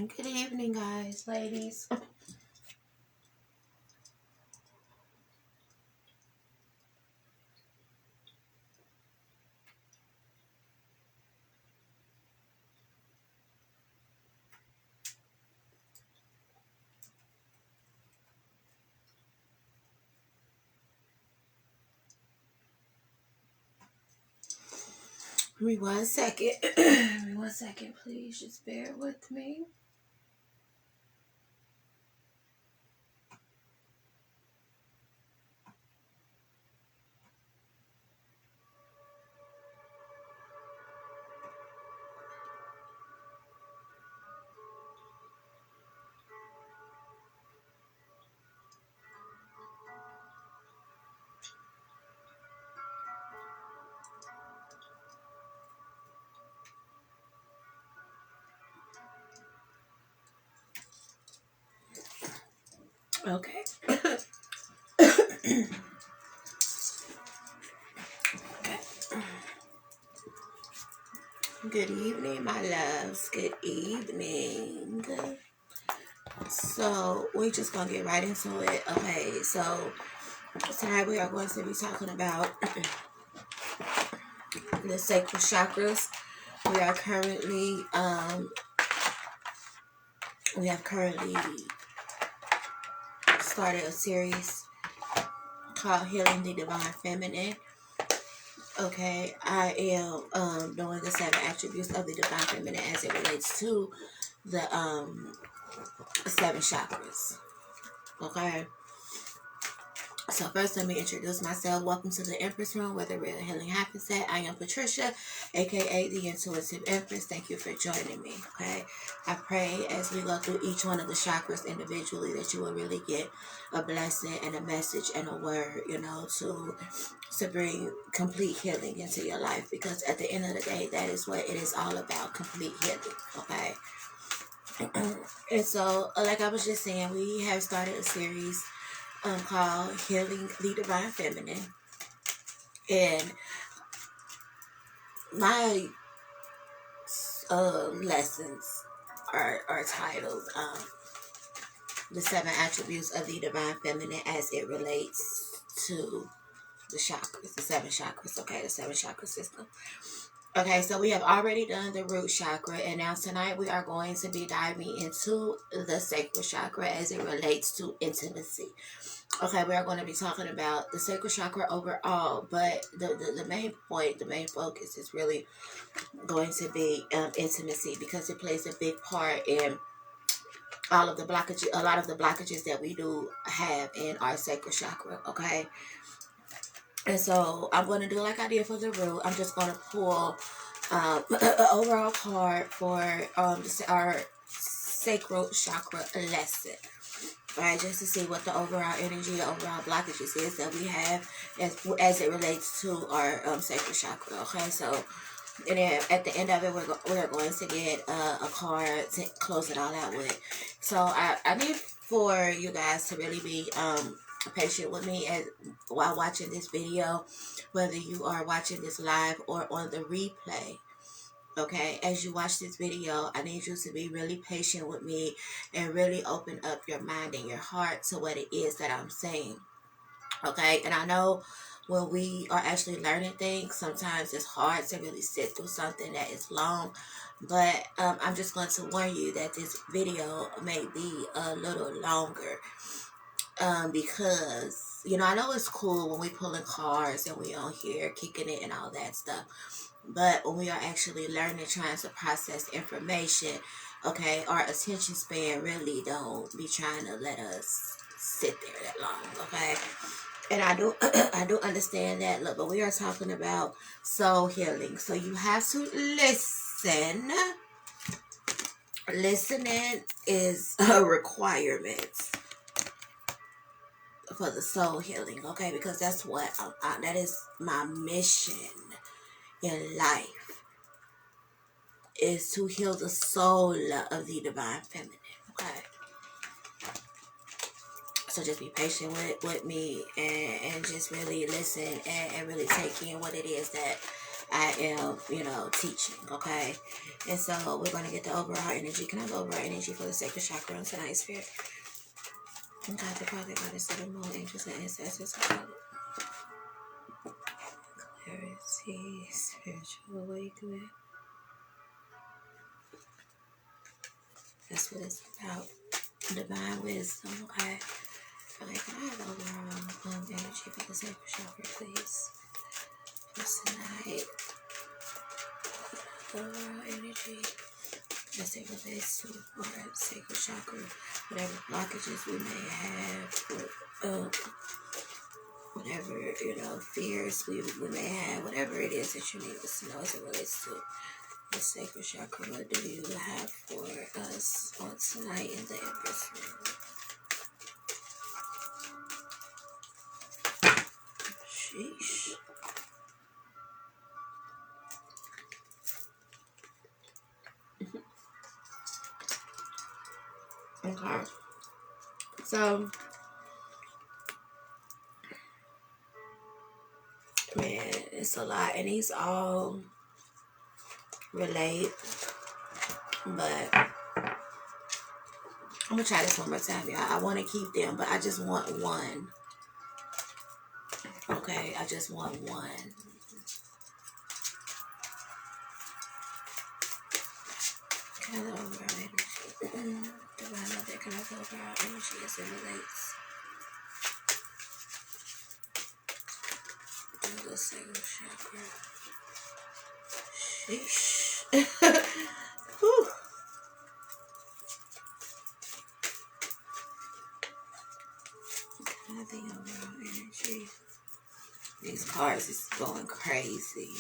Good evening, guys, ladies. Give me 1 second. Give me 1 second, please. Just bear with me. Okay. Okay. Good evening, my loves. Good evening. So, we're just going to get right into it. Okay, so tonight we are going to be talking about the sacral chakras. We are currently, we have currently started a series called Healing the Divine Feminine. Okay, I am doing the 7 attributes of the Divine Feminine as it relates to the 7 chakras. Okay, so first let me introduce myself. Welcome to the Empress Room, where the real healing happens at. I am Patricia, aka the Intuitive Empress. Thank you for joining me. Okay, I pray as we go through each one of the chakras individually that you will really get a blessing and a message and a word, to bring complete healing into your life, because at the end of the day, that is what it is all about, complete healing. Okay. And so, like I was just saying, we have started a series called Healing the Divine Feminine, and my lessons are titled the 7 attributes of the Divine Feminine as it relates to the chakras, the 7 chakras. Okay, the 7 chakra system. Okay, so we have already done the root chakra, and now tonight we are going to be diving into the sacral chakra as it relates to intimacy. Okay, we are going to be talking about the sacral chakra overall, but the main point, the main focus is really going to be intimacy, because it plays a big part in all of the blockages, a lot of the blockages that we do have in our sacral chakra. Okay. And so I'm going to do like I did for the root. I'm just going to pull an overall card for our sacral chakra lesson. Right, just to see what the overall energy, the overall blockages is that we have as it relates to our sacral chakra. Okay, so and then at the end of it, we're going to get a card to close it all out with. So I need for you guys to really be patient with me while watching this video, whether you are watching this live or on the replay. Okay, as you watch this video, I need you to be really patient with me and really open up your mind and your heart to what it is that I'm saying. Okay, and I know when we are actually learning things, sometimes it's hard to really sit through something that is long. But I'm just going to warn you that this video may be a little longer. Because, I know it's cool when we pulling cards and we on here kicking it and all that stuff. But when we are actually learning, trying to process information, okay, our attention span really don't be trying to let us sit there that long, okay? And I do I do understand that, look, but we are talking about soul healing. So you have to listen. Listening is a requirement for the soul healing, okay? Because that's what that is my mission in life, is to heal the soul of the Divine Feminine, okay? So just be patient with me and just really listen and really take in what it is that I am, you know, teaching, okay? And so we're going to get the overall energy. Can I have overall energy for the sacred chakra on tonight's spirit? God, the Father, Goddess of the Moon, angels and ancestors, clarity, spiritual awakening. That's what it's about. Divine wisdom, okay? Okay, can I have overall energy for the sacred chakra, please? For tonight. Overall energy as it relates to our sacred chakra, whatever blockages we may have, whatever, you know, fears we may have, whatever it is that you need us to know as it relates to the sacred chakra. What do you have for us on tonight in the Empress room? Sheesh. Okay. So, man, it's a lot, and these all relate, but I'm gonna try this one more time, y'all. I want to keep them, but I just want one. Okay, I just want one. Can I go over our energy? Divine Mother, can I go over our energy as it relates to the sacred chakra? Sheesh. Whew. Can I think overall energy? These cards is going crazy.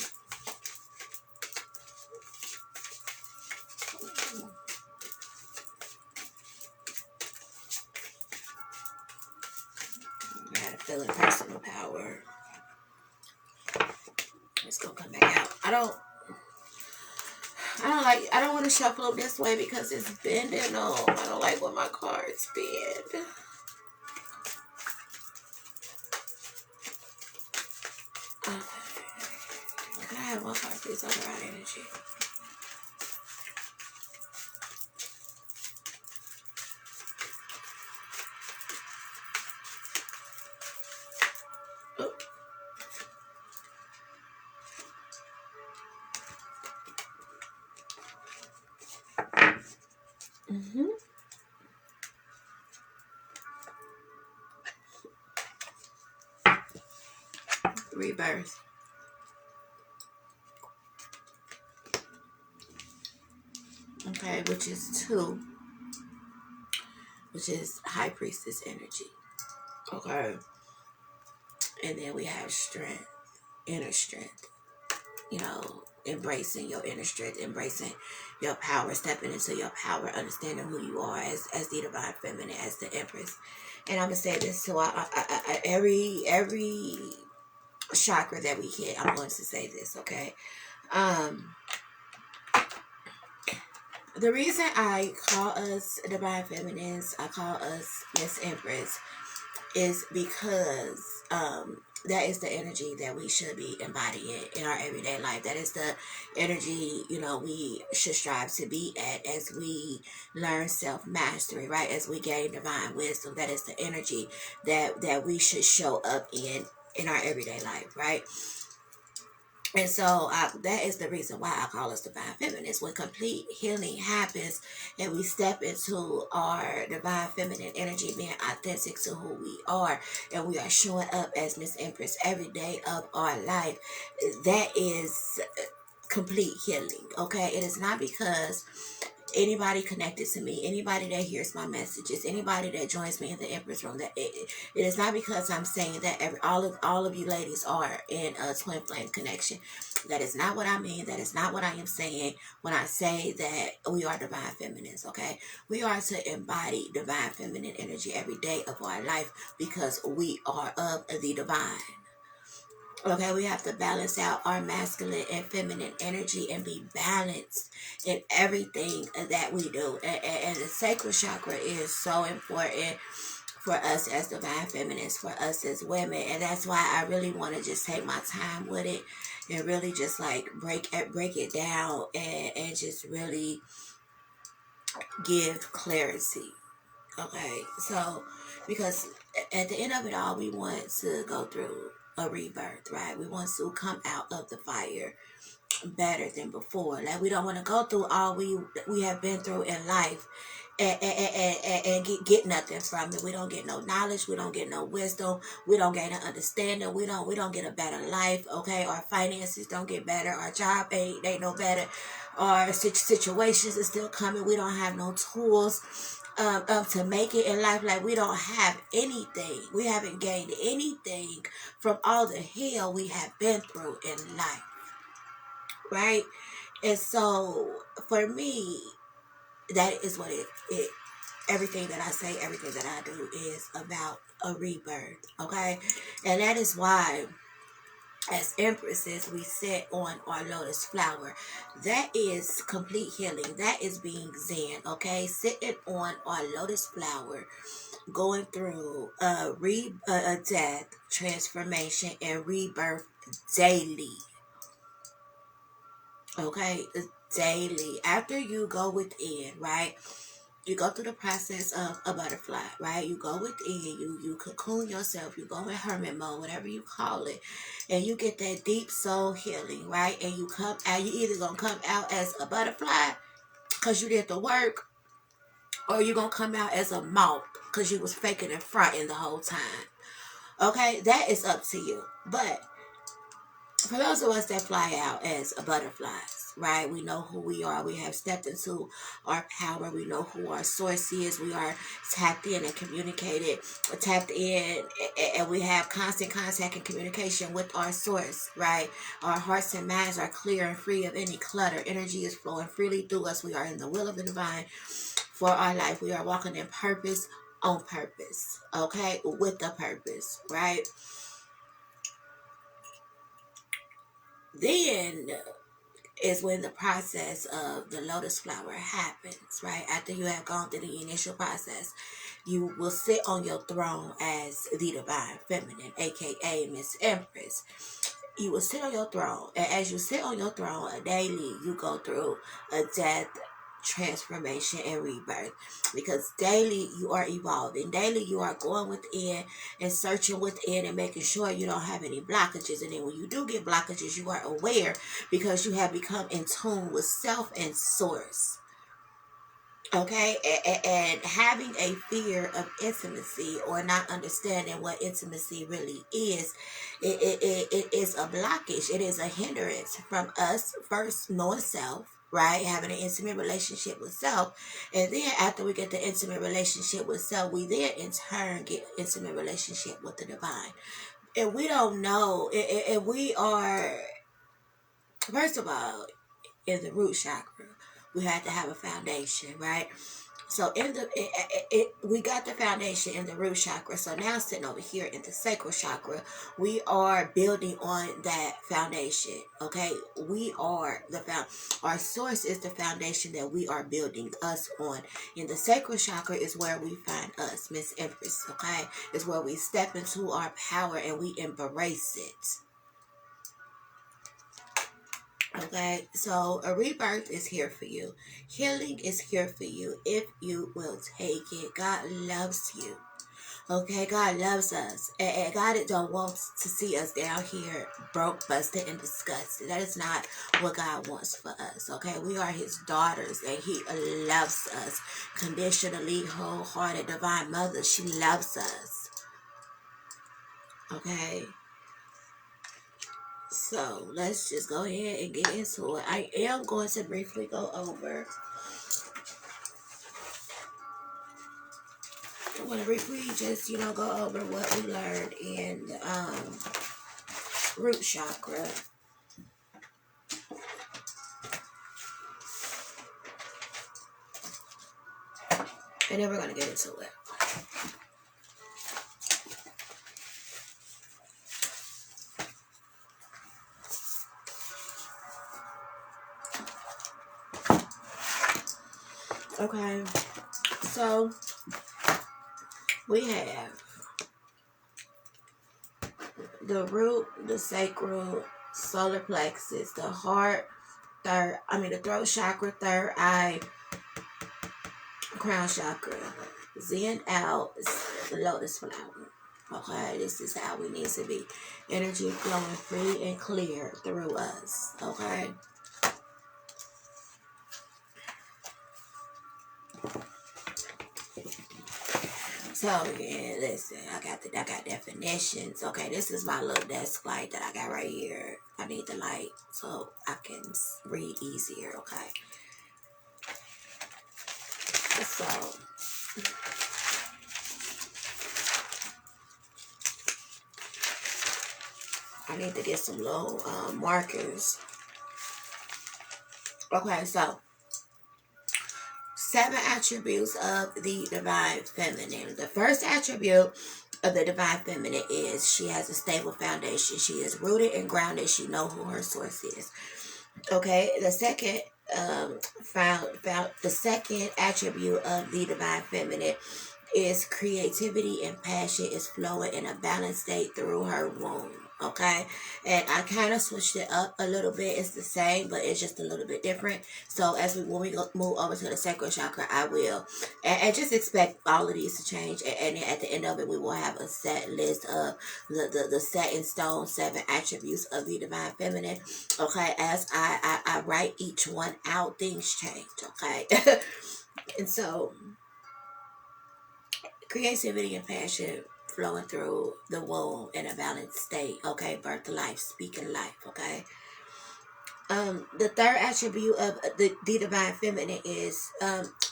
I had a feeling personal power. It's gonna come back out. I don't want to shuffle them this way because it's bending. No, I don't like when my cards bend. Okay. Can I have one card, please, overall energy? Oh. Rebirth. Okay, which is 2, which is High Priestess energy. Okay. And then we have strength, inner strength. You know, embracing your inner strength, embracing your power, stepping into your power, understanding who you are as the divine feminine, as the Empress. And I'm gonna say this to every chakra that we hit. I'm going to say this, okay? The reason I call us divine feminines, I call us Miss Empress, is because that is the energy that we should be embodying in our everyday life. That is the energy, you know, we should strive to be at as we learn self-mastery, right? As we gain divine wisdom. That is the energy that we should show up in our everyday life, right? And so that is the reason why I call us divine feminines. When complete healing happens and we step into our divine feminine energy, being authentic to who we are, and we are showing up as Miss Empress every day of our life, that is complete healing, okay? It is not because anybody connected to me, anybody that hears my messages, anybody that joins me in the Empress room, that it is not because I'm saying that all of you ladies are in a twin flame connection. That is not what I mean. That is not what I am saying when I say that we are divine feminines, okay? We are to embody divine feminine energy every day of our life because we are of the divine. Okay, we have to balance out our masculine and feminine energy and be balanced in everything that we do. And the sacral chakra is so important for us as divine feminines, for us as women. And that's why I really want to just take my time with it and really just like break it down and just really give clarity. Okay, so because at the end of it all, we want to go through a rebirth, right? We want to come out of the fire better than before. Like, we don't want to go through all we have been through in life and get nothing from it. We don't get no knowledge. We don't get no wisdom. We don't gain an understanding. We don't get a better life. Okay, our finances don't get better. Our job ain't no better. Our situations is still coming. We don't have no tools to make it in life. Like, we don't have anything. We haven't gained anything from all the hell we have been through in life, right? And so for me, that is what it everything that I say, everything that I do is about a rebirth. Okay, and that is why as empresses we sit on our lotus flower. That is complete healing. That is being zen. Okay, sitting on our lotus flower, going through a death, transformation, and rebirth daily. Okay, daily. After you go within, right? You go through the process of a butterfly, right? You go within, you cocoon yourself, you go in hermit mode, whatever you call it, and you get that deep soul healing, right? And you come out, you either gonna come out as a butterfly because you did the work, or you're gonna come out as a moth because you was faking and fronting the whole time. Okay, that is up to you. But for those of us that fly out as butterflies, right? We know who we are. We have stepped into our power. We know who our source is. We are tapped in and communicated, tapped in, and we have constant contact and communication with our source, right? Our hearts and minds are clear and free of any clutter. Energy is flowing freely through us. We are in the will of the divine for our life. We are walking in purpose, on purpose, okay? With the purpose, right? Then is when the process of the lotus flower happens, right? After you have gone through the initial process, you will sit on your throne as the divine feminine, aka Miss Empress. You will sit on your throne, and as you sit on your throne daily, you go through a death, transformation, and rebirth, because daily you are evolving. Daily you are going within and searching within and making sure you don't have any blockages. And then when you do get blockages, you are aware because you have become in tune with self and source. Okay, and having a fear of intimacy or not understanding what intimacy really is, it is a blockage. It is a hindrance from us first knowing self, right? Having an intimate relationship with self, and then after we get the intimate relationship with self, we then in turn get intimate relationship with the divine. And we don't know, and we are, first of all, in the root chakra, we had to have a foundation, right? So in the we got the foundation in the root chakra. So now sitting over here in the sacral chakra, we are building on that foundation. Okay, we are our source is the foundation that we are building us on. In the sacral chakra is where we find us, Miss Empress. Okay, is where we step into our power and we embrace it. Okay, so a rebirth is here for you. Healing is here for you if you will take it. God loves you. Okay, God loves us. And God don't want to see us down here broke, busted, and disgusted. That is not what God wants for us. Okay, we are His daughters and He loves us. Conditionally, wholehearted, divine mother, she loves us. Okay. So let's just go ahead and get into it. I am going to briefly go over. I want to briefly just, go over what we learned in the root chakra. And then we're going to get into it. Okay, so we have the root, the sacral, solar plexus, the heart, the throat chakra, third eye, crown chakra, zen out, lotus flower. Okay, this is how we need to be. Energy flowing free and clear through us. Okay. So yeah, listen, I got definitions. Okay, this is my little desk light that I got right here. I need the light so I can read easier. Okay. So I need to get some little markers. Okay, so 7 attributes of the divine feminine. The first attribute of the divine feminine is she has a stable foundation. She is rooted and grounded. She knows who her source is. Okay, the second the second attribute of the divine feminine is creativity and passion is flowing in a balanced state through her womb. Okay, and I kind of switched it up a little bit. It's the same, but it's just a little bit different. So when we move over to the sacral chakra, I will, and just expect all of these to change. And at the end of it, we will have a set list of the set in stone 7 attributes of the divine feminine. Okay, as I write each one out, things change. Okay, and so creativity and passion flowing through the womb in a balanced state. Okay, birth life, speaking life. Okay. The third attribute of the divine feminine is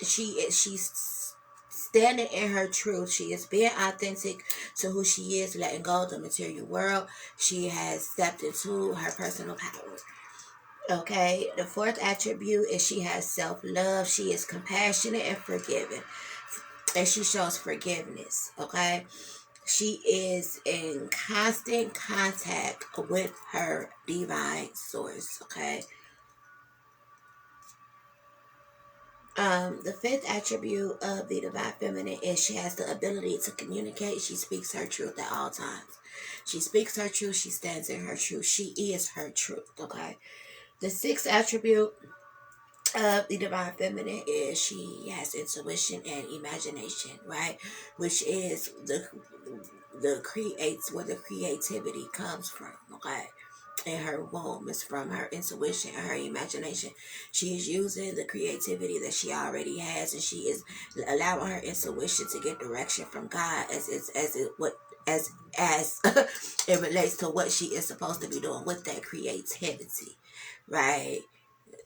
she's standing in her truth. She is being authentic to who she is, letting go of the material world. She has stepped into her personal power. Okay, the fourth attribute is she has self-love. She is compassionate and forgiving, and she shows forgiveness. Okay, she is in constant contact with her divine source. Okay. The fifth attribute of the divine feminine is she has the ability to communicate. She speaks her truth at all times. She speaks her truth. She stands in her truth. She is her truth. Okay. The sixth attribute of the divine feminine is she has intuition and imagination, right? Which is the creates where the creativity comes from, okay? In her womb is from her intuition and her imagination. She is using the creativity that she already has, and she is allowing her intuition to get direction from God as it relates to what she is supposed to be doing with that creativity, right?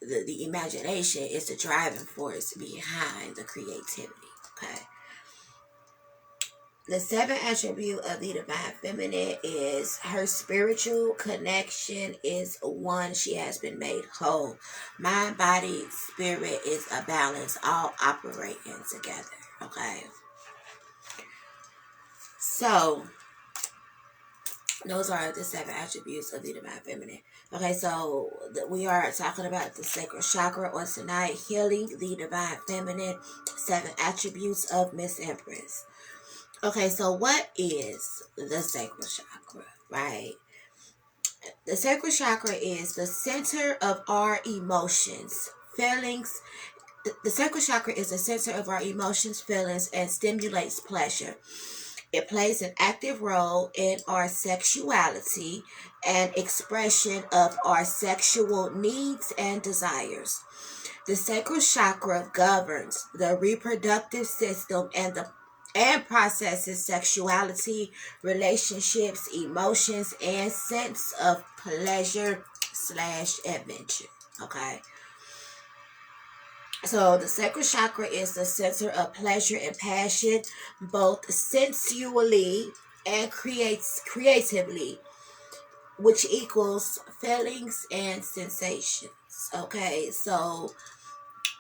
The imagination is the driving force behind the creativity. Okay. The seventh attribute of the divine feminine is her spiritual connection is one. She has been made whole. Mind, body, spirit is a balance, all operating together. Okay. So those are the 7 attributes of the divine feminine. Okay, so we are talking about the sacral chakra on tonight, healing the divine feminine, 7 attributes of Miss Empress. Okay, so what is the sacral chakra, right? The sacral chakra is the center of our emotions, feelings. The sacral chakra is the center of our emotions, feelings, and stimulates pleasure. It plays an active role in our sexuality and expression of our sexual needs and desires. The sacral chakra governs the reproductive system and processes sexuality, relationships, emotions, and sense of pleasure / adventure. Okay. So the sacral chakra is the center of pleasure and passion, both sensually and creatively, which equals feelings and sensations. Okay, so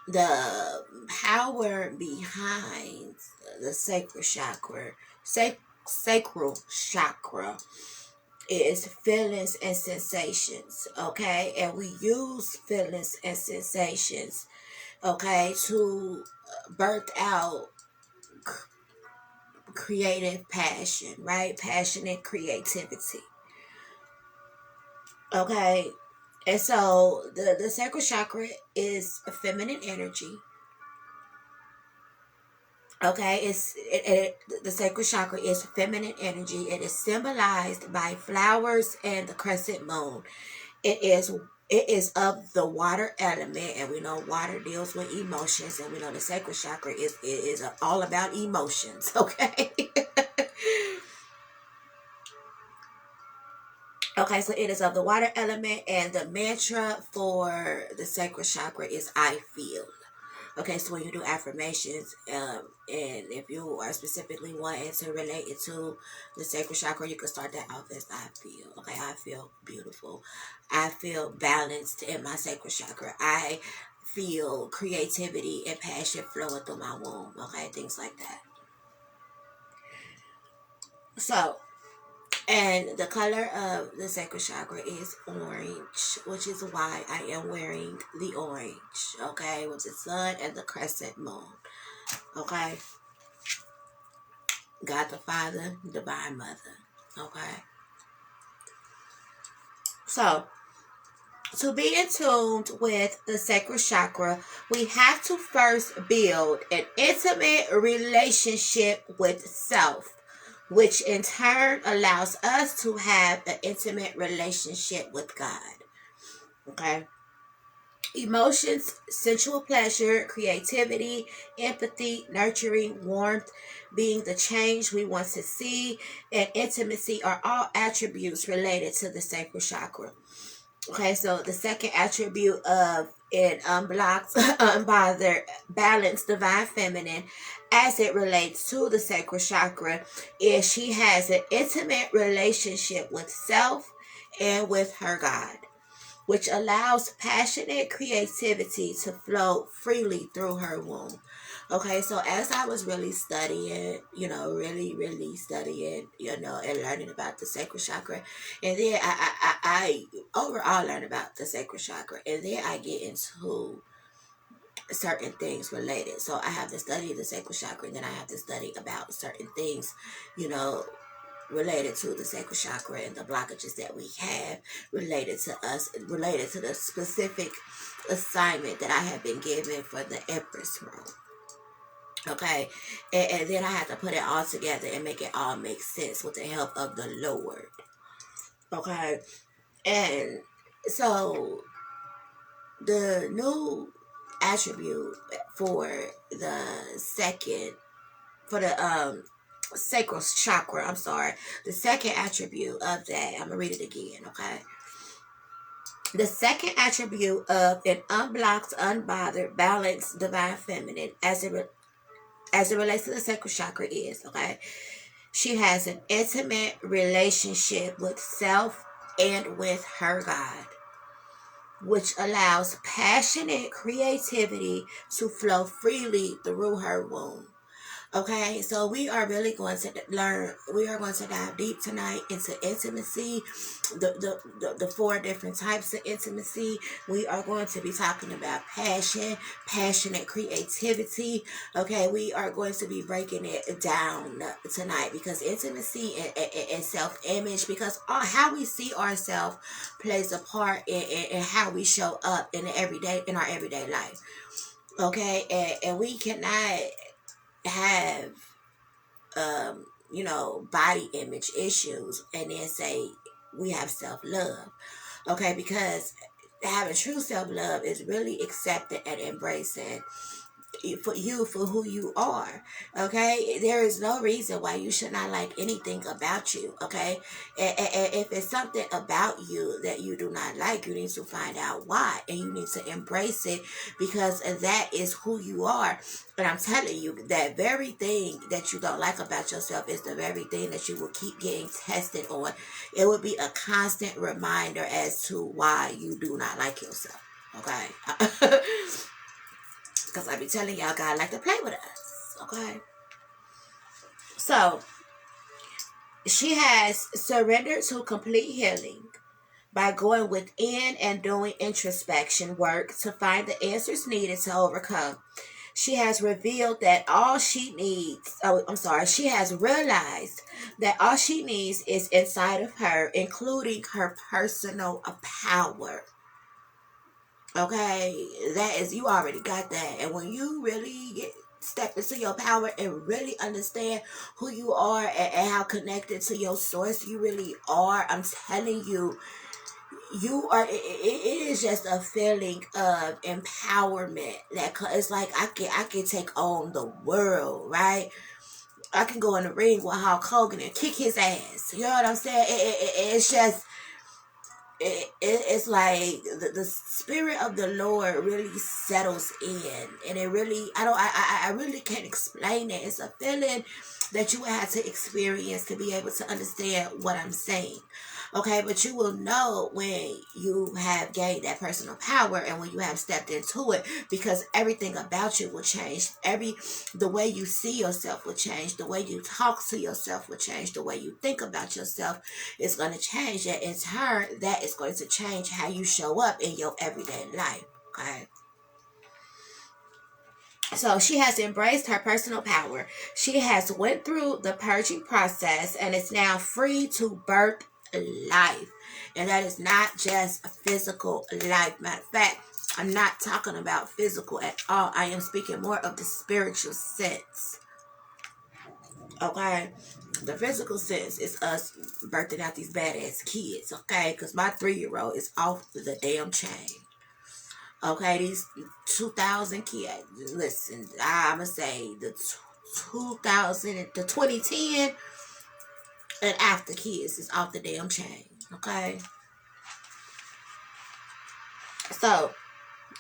the power behind the sacral chakra is feelings and sensations. Okay, and we use feelings and sensations, okay, to birth out creative passion, right? Passionate creativity. Okay. And so the sacral chakra is a feminine energy. Okay, the sacral chakra is feminine energy. It is symbolized by flowers and the crescent moon. It is it is of the water element, and we know water deals with emotions, and we know the sacral chakra is all about emotions. Okay. Okay, so it is of the water element, and the mantra for the sacral chakra is "I feel." Okay, so when you do affirmations, and if you are specifically wanting to relate it to the sacral chakra, you can start that off as "I feel." Okay, I feel beautiful. I feel balanced in my sacral chakra. I feel creativity and passion flowing through my womb. Okay, things like that. So, and the color of the sacral chakra is orange, which is why I am wearing the orange. Okay, with the sun and the crescent moon. Okay. God the Father, Divine Mother. Okay. So, to be in tune with the sacral chakra, we have to first build an intimate relationship with self, which in turn allows us to have an intimate relationship with God. Okay. Emotions, sensual pleasure, creativity, empathy, nurturing, warmth, being the change we want to see, and intimacy are all attributes related to the sacral chakra. Okay, so the second attribute of an unblocked, unbothered, balanced divine feminine as it relates to the sacral chakra is she has an intimate relationship with self and with her God, which allows passionate creativity to flow freely through her womb. Okay, so as I was really studying, really studying, and learning about the sacral chakra, and then I overall learn about the sacral chakra, and then I get into certain things related. So I have to study the sacral chakra, and then I have to study about certain things, you know, related to the sacral chakra and the blockages that we have related to us, related to the specific assignment that I have been given for the Empress role. Okay, and then I have to put it all together and make it all make sense with the help of the Lord. Okay, and so the new attribute for the second for the sacral chakra, I'm sorry, the second attribute of that, I'm gonna read it again. Okay, the second attribute of an unblocked, unbothered, balanced divine feminine as it relates to the sacral chakra is, okay, she has an intimate relationship with self and with her God, which allows passionate creativity to flow freely through her womb. Okay, so we are really going to learn, we are going to dive deep tonight into intimacy, the four different types of intimacy. We are going to be talking about passion, passionate creativity. Okay, we are going to be breaking it down tonight because intimacy and self-image, because how we see ourselves plays a part in how we show up in our everyday life. Okay, and we cannot have body image issues and then say we have self-love. Okay, because having true self-love is really accepting and embracing for who you are. Okay, there is no reason why you should not like anything about you. Okay, and if it's something about you that you do not like, you need to find out why, and you need to embrace it, because that is who you are. And I'm telling you, that very thing that you don't like about yourself is the very thing that you will keep getting tested on. It would be a constant reminder as to why you do not like yourself. Okay. Because I be telling y'all, God like to play with us. Okay. So, she has surrendered to complete healing by going within and doing introspection work to find the answers needed to overcome She has revealed that all she needs, she has realized that all she needs is inside of her, including her personal power. Okay, that is, you already got that. And when you really step into your power and really understand who you are, and how connected to your source you really are, I'm telling you, you are, it is just a feeling of empowerment that it's like I can take on the world, right? I can go in the ring with Hulk Hogan and kick his ass. You know what I'm saying? It's just, it's like the spirit of the Lord really settles in, and it really, I really can't explain it. It's a feeling that you have to experience to be able to understand what I'm saying. Okay, but you will know when you have gained that personal power and when you have stepped into it, because everything about you will change. The way you see yourself will change. The way you talk to yourself will change. The way you think about yourself is going to change. And in turn, that is going to change how you show up in your everyday life. Okay. So she has embraced her personal power. She has went through the purging process and is now free to birth life. And that is not just a physical life. Matter of fact, I'm not talking about physical at all. I am speaking more of the spiritual sense. Okay? The physical sense is us birthing out these badass kids. Okay? Because my 3-year-old is off the damn chain. Okay, these 2000 kids, listen, I'm going to say the 2010 and after kids is off the damn chain. Okay. So,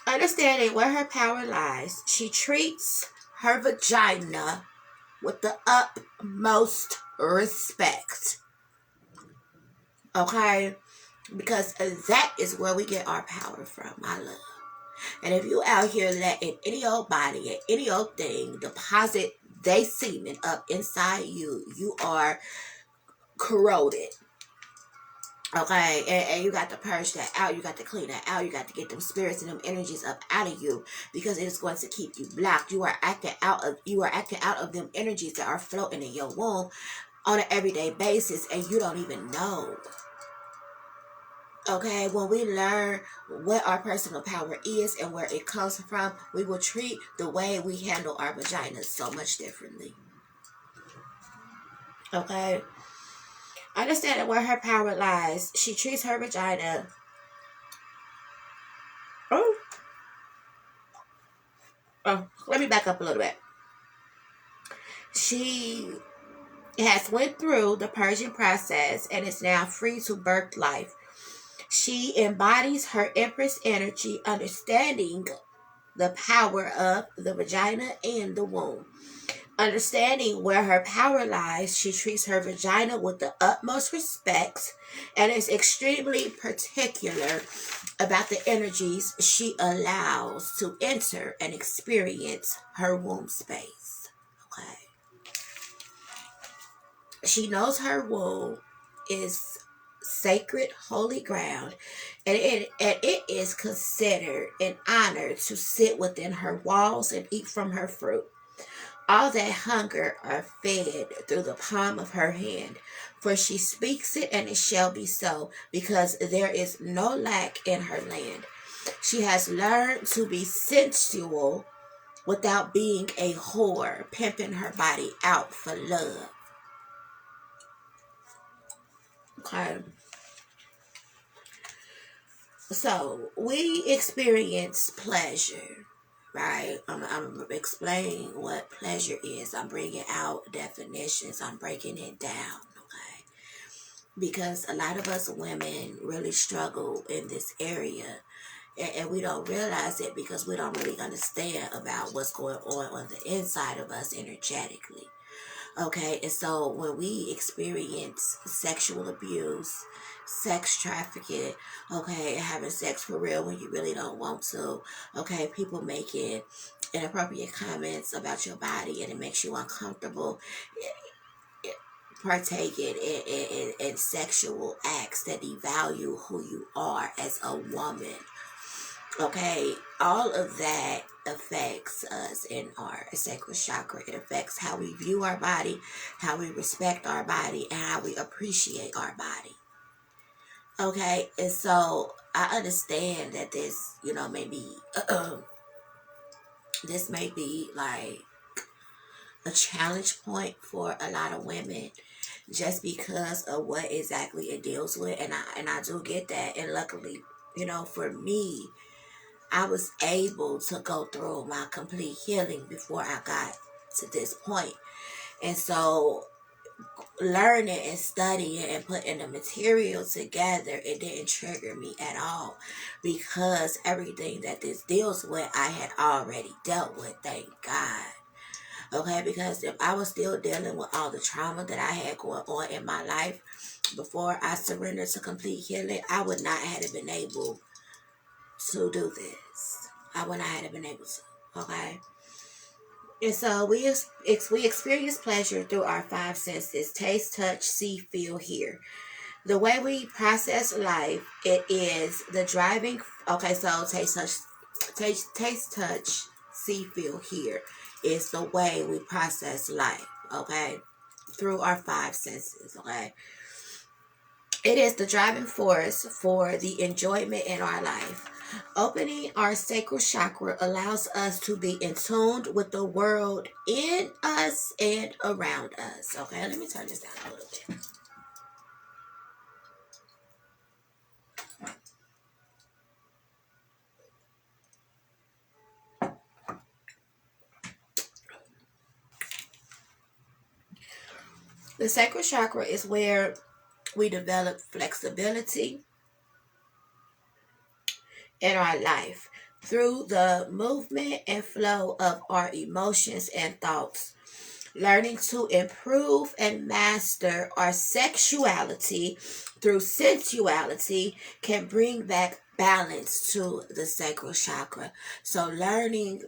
understanding where her power lies, she treats her vagina with the utmost respect. Okay. Because that is where we get our power from, my love. And if you out here letting any old body and any old thing deposit they semen up inside you, you are corroded. Okay, and you got to purge that out. You got to clean that out. You got to get them spirits and them energies up out of you, because it is going to keep you blocked. You are acting out of them energies that are floating in your womb on an everyday basis, and you don't even know. Okay, when we learn what our personal power is and where it comes from, we will treat the way we handle our vaginas so much differently. Okay? Understanding where her power lies, she treats her vagina. Oh, let me back up a little bit. She has went through the purging process and is now free to birth life. She embodies her Empress energy, understanding the power of the vagina and the womb. Understanding where her power lies, she treats her vagina with the utmost respect and is extremely particular about the energies she allows to enter and experience her womb space. Okay. She knows her womb is sacred, holy ground, and it is considered an honor to sit within her walls and eat from her fruit. All that hunger are fed through the palm of her hand, for she speaks it and it shall be so, because there is no lack in her land. She has learned to be sensual without being a whore, pimping her body out for love. Okay. So, we experience pleasure, right? I'm explaining what pleasure is. I'm bringing out definitions. I'm breaking it down, okay? Because a lot of us women really struggle in this area, and we don't realize it because we don't really understand about what's going on the inside of us energetically. Okay, and so when we experience sexual abuse, sex trafficking, okay, having sex for real when you really don't want to, okay, people making inappropriate comments about your body and it makes you uncomfortable, partaking in sexual acts that devalue who you are as a woman, okay, all of that affects us in our sacral chakra. It affects how we view our body, how we respect our body, and how we appreciate our body. Okay, and so I understand that this, may be, this may be like a challenge point for a lot of women, just because of what exactly it deals with, and I do get that, and luckily, for me, I was able to go through my complete healing before I got to this point. And so learning and studying and putting the material together, it didn't trigger me at all, because everything that this deals with, I had already dealt with, thank God. Okay, because if I was still dealing with all the trauma that I had going on in my life before I surrendered to complete healing, I would not have been able to do this. I would not have been able to. Okay. And so we experience pleasure through our five senses: taste, touch, see, feel, hear. The way we process life, it is the driving. Okay, so taste, touch, see, feel, hear is the way we process life. Okay, through our five senses. Okay, it is the driving force for the enjoyment in our life. Opening our sacral chakra allows us to be in tune with the world in us and around us. Okay, let me turn this down a little bit. The sacral chakra is where we develop flexibility in our life through the movement and flow of our emotions and thoughts. Learning to improve and master our sexuality through sensuality can bring back balance to the sacral chakra. So learning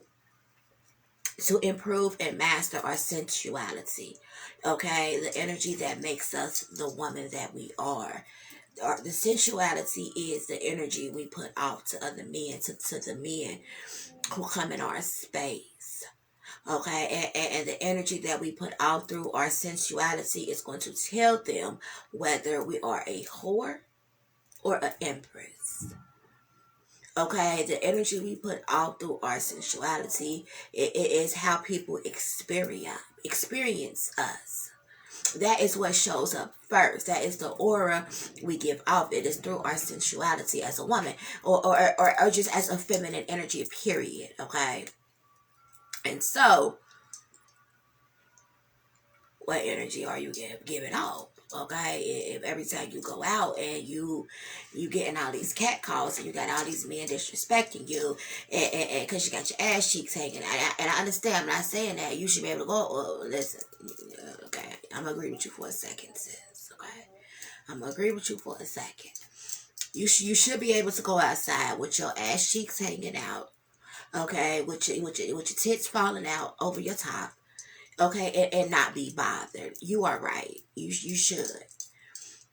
to improve and master our sensuality, okay, the energy that makes us the woman that we are. The sensuality is the energy we put off to other men, to the men who come in our space. Okay, and the energy that we put out through our sensuality is going to tell them whether we are a whore or an empress. Okay, the energy we put out through our sensuality, it is how people experience us. That is what shows up first. That is the aura we give off. It is through our sensuality as a woman, or just as a feminine energy, period. Okay, and so what energy are you giving off? Okay, if every time you go out and you getting all these cat calls and you got all these men disrespecting you, and because you got your ass cheeks hanging out, and I understand, I'm not saying that you should be able to go. Well, listen, okay, I'm gonna agree with you for a second, sis. Okay, I'm gonna agree with you for a second. You should be able to go outside with your ass cheeks hanging out. Okay, with your tits falling out over your top. Okay, and not be bothered. You are right. You should.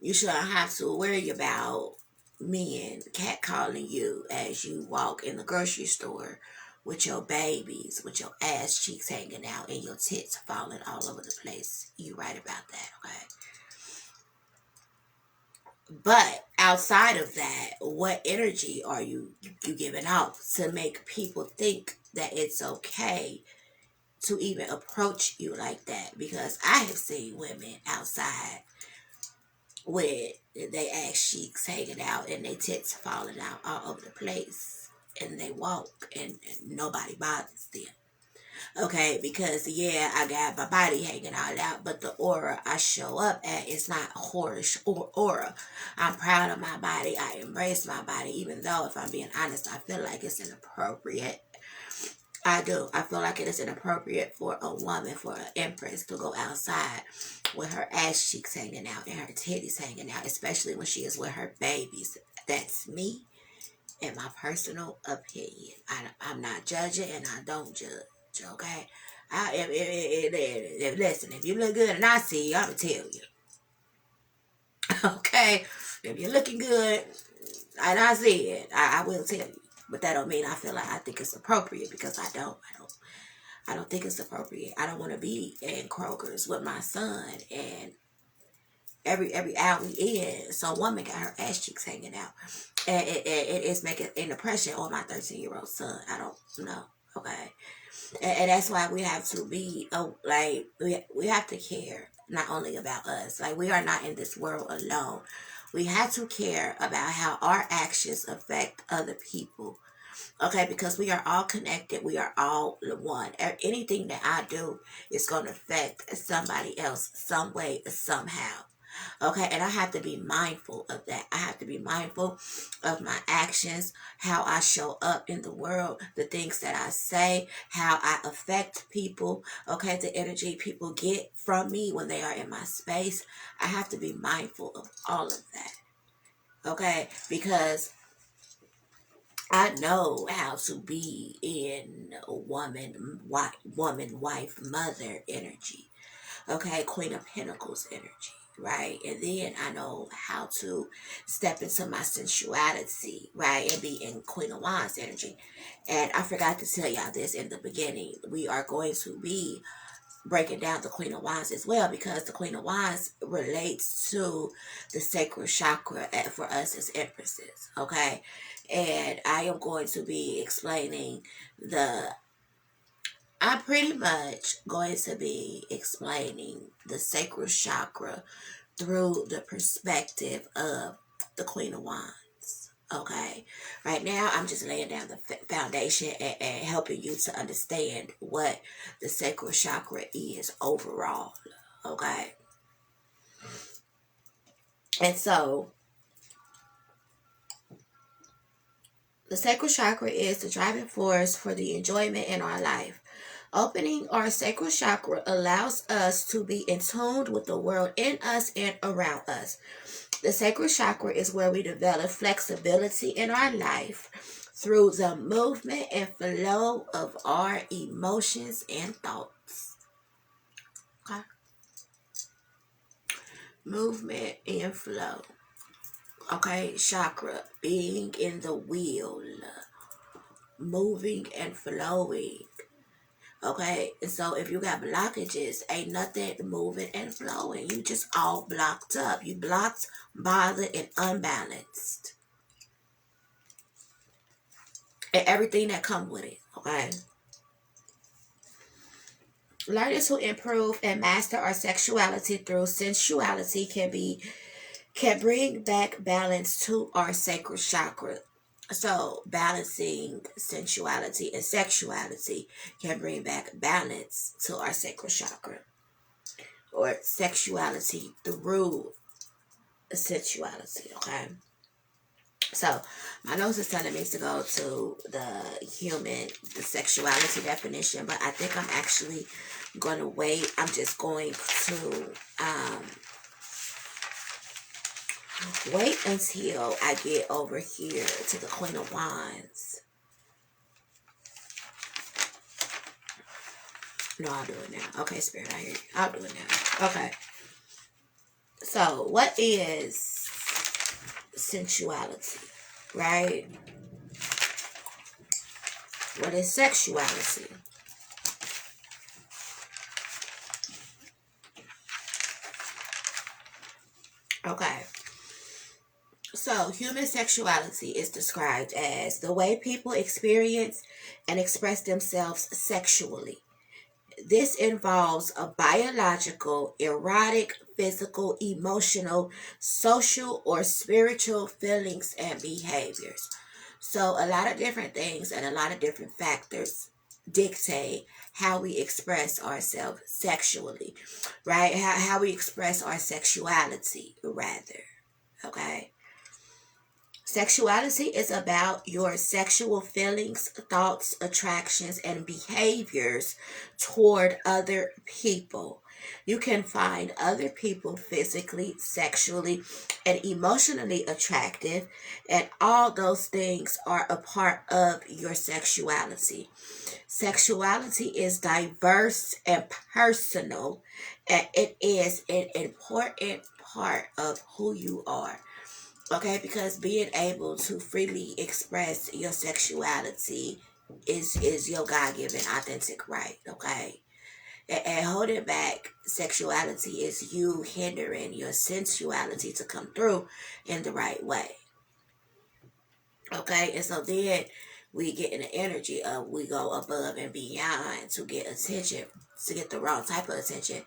You shouldn't have to worry about men catcalling you as you walk in the grocery store with your babies, with your ass cheeks hanging out and your tits falling all over the place. You right about that, okay? But outside of that, what energy are you giving off to make people think that it's okay to even approach you like that? Because I have seen women outside with they ass cheeks hanging out and they tits falling out all over the place, and they walk and nobody bothers them. Okay, because yeah, I got my body hanging all out, but the aura I show up at is not whorish or aura. I'm proud of my body. I embrace my body, even though, if I'm being honest, I feel like it's inappropriate. I do. I feel like it is inappropriate for a woman, for an empress, to go outside with her ass cheeks hanging out and her titties hanging out, especially when she is with her babies. That's me and my personal opinion. I'm not judging, and I don't judge. Okay, listen, if you look good and I see you, I'm gonna tell you. Okay, if you're looking good and I see it, I will tell you. But that don't mean I feel like I think it's appropriate, because I don't think it's appropriate. I don't want to be in Kroger's with my son, and every hour we in, some woman got her ass cheeks hanging out, and it is making an impression on my 13-year-old son. I don't know. Okay. And that's why we have to be, like, we have to care not only about us. Like, we are not in this world alone. We have to care about how our actions affect other people. Okay, because we are all connected. We are all one. Anything that I do is going to affect somebody else some way, somehow. Okay, and I have to be mindful of that. I have to be mindful of my actions, how I show up in the world, the things that I say, how I affect people. Okay, the energy people get from me when they are in my space. I have to be mindful of all of that. Okay, because I know how to be in a woman, wife, mother energy. Okay, Queen of Pentacles energy, right? And then I know how to step into my sensuality, right? And be in Queen of Wands energy. And I forgot to tell y'all this in the beginning. We are going to be breaking down the Queen of Wands as well, because the Queen of Wands relates to the sacral chakra for us as Empresses, okay? And I am going to be explaining I'm pretty much going to be explaining the sacral chakra through the perspective of the Queen of Wands. Okay, right now I'm just laying down the foundation and helping you to understand what the sacral chakra is overall. Okay, and so the sacral chakra is the driving force for the enjoyment in our life. Opening our sacral chakra allows us to be in tune with the world in us and around us. The sacral chakra is where we develop flexibility in our life through the movement and flow of our emotions and thoughts. Okay. Movement and flow. Okay, chakra, being in the wheel, moving and flowing. Okay, and so if you got blockages, ain't nothing moving and flowing. You just all blocked up. You blocked, bothered, and unbalanced. And everything that comes with it, okay? Learning to improve and master our sexuality through sensuality can bring back balance to our sacral chakra. So balancing sensuality and sexuality can bring back balance to our sacral chakra, or sexuality through sensuality, okay? So my nose is telling me to go to the sexuality definition, but I think I'm actually going to wait. I'm just going to wait until I get over here to the Queen of Wands. No, I'll do it now. Okay, Spirit, I hear you. I'll do it now. Okay. So, what is sensuality, right? What is sexuality? Okay. So, human sexuality is described as the way people experience and express themselves sexually. This involves a biological, erotic, physical, emotional, social, or spiritual feelings and behaviors. So a lot of different things and a lot of different factors dictate how we express ourselves sexually, right? How we express our sexuality, rather. Okay? Sexuality is about your sexual feelings, thoughts, attractions, and behaviors toward other people. You can find other people physically, sexually, and emotionally attractive, and all those things are a part of your sexuality. Sexuality is diverse and personal, and it is an important part of who you are. Okay, because being able to freely express your sexuality is your God-given authentic right, okay? And holding back sexuality is you hindering your sensuality to come through in the right way. Okay, and so then we get in the energy of we go above and beyond to get attention, to get the wrong type of attention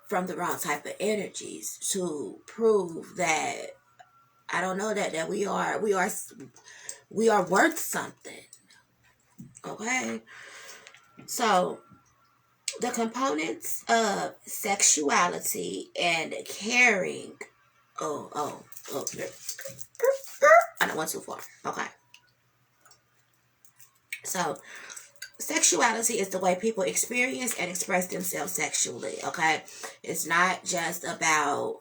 from the wrong type of energies to prove that I don't know that we are worth something. Okay, so the components of sexuality and caring. Oh, I don't went too far. Okay, so sexuality is the way people experience and express themselves sexually. Okay, it's not just about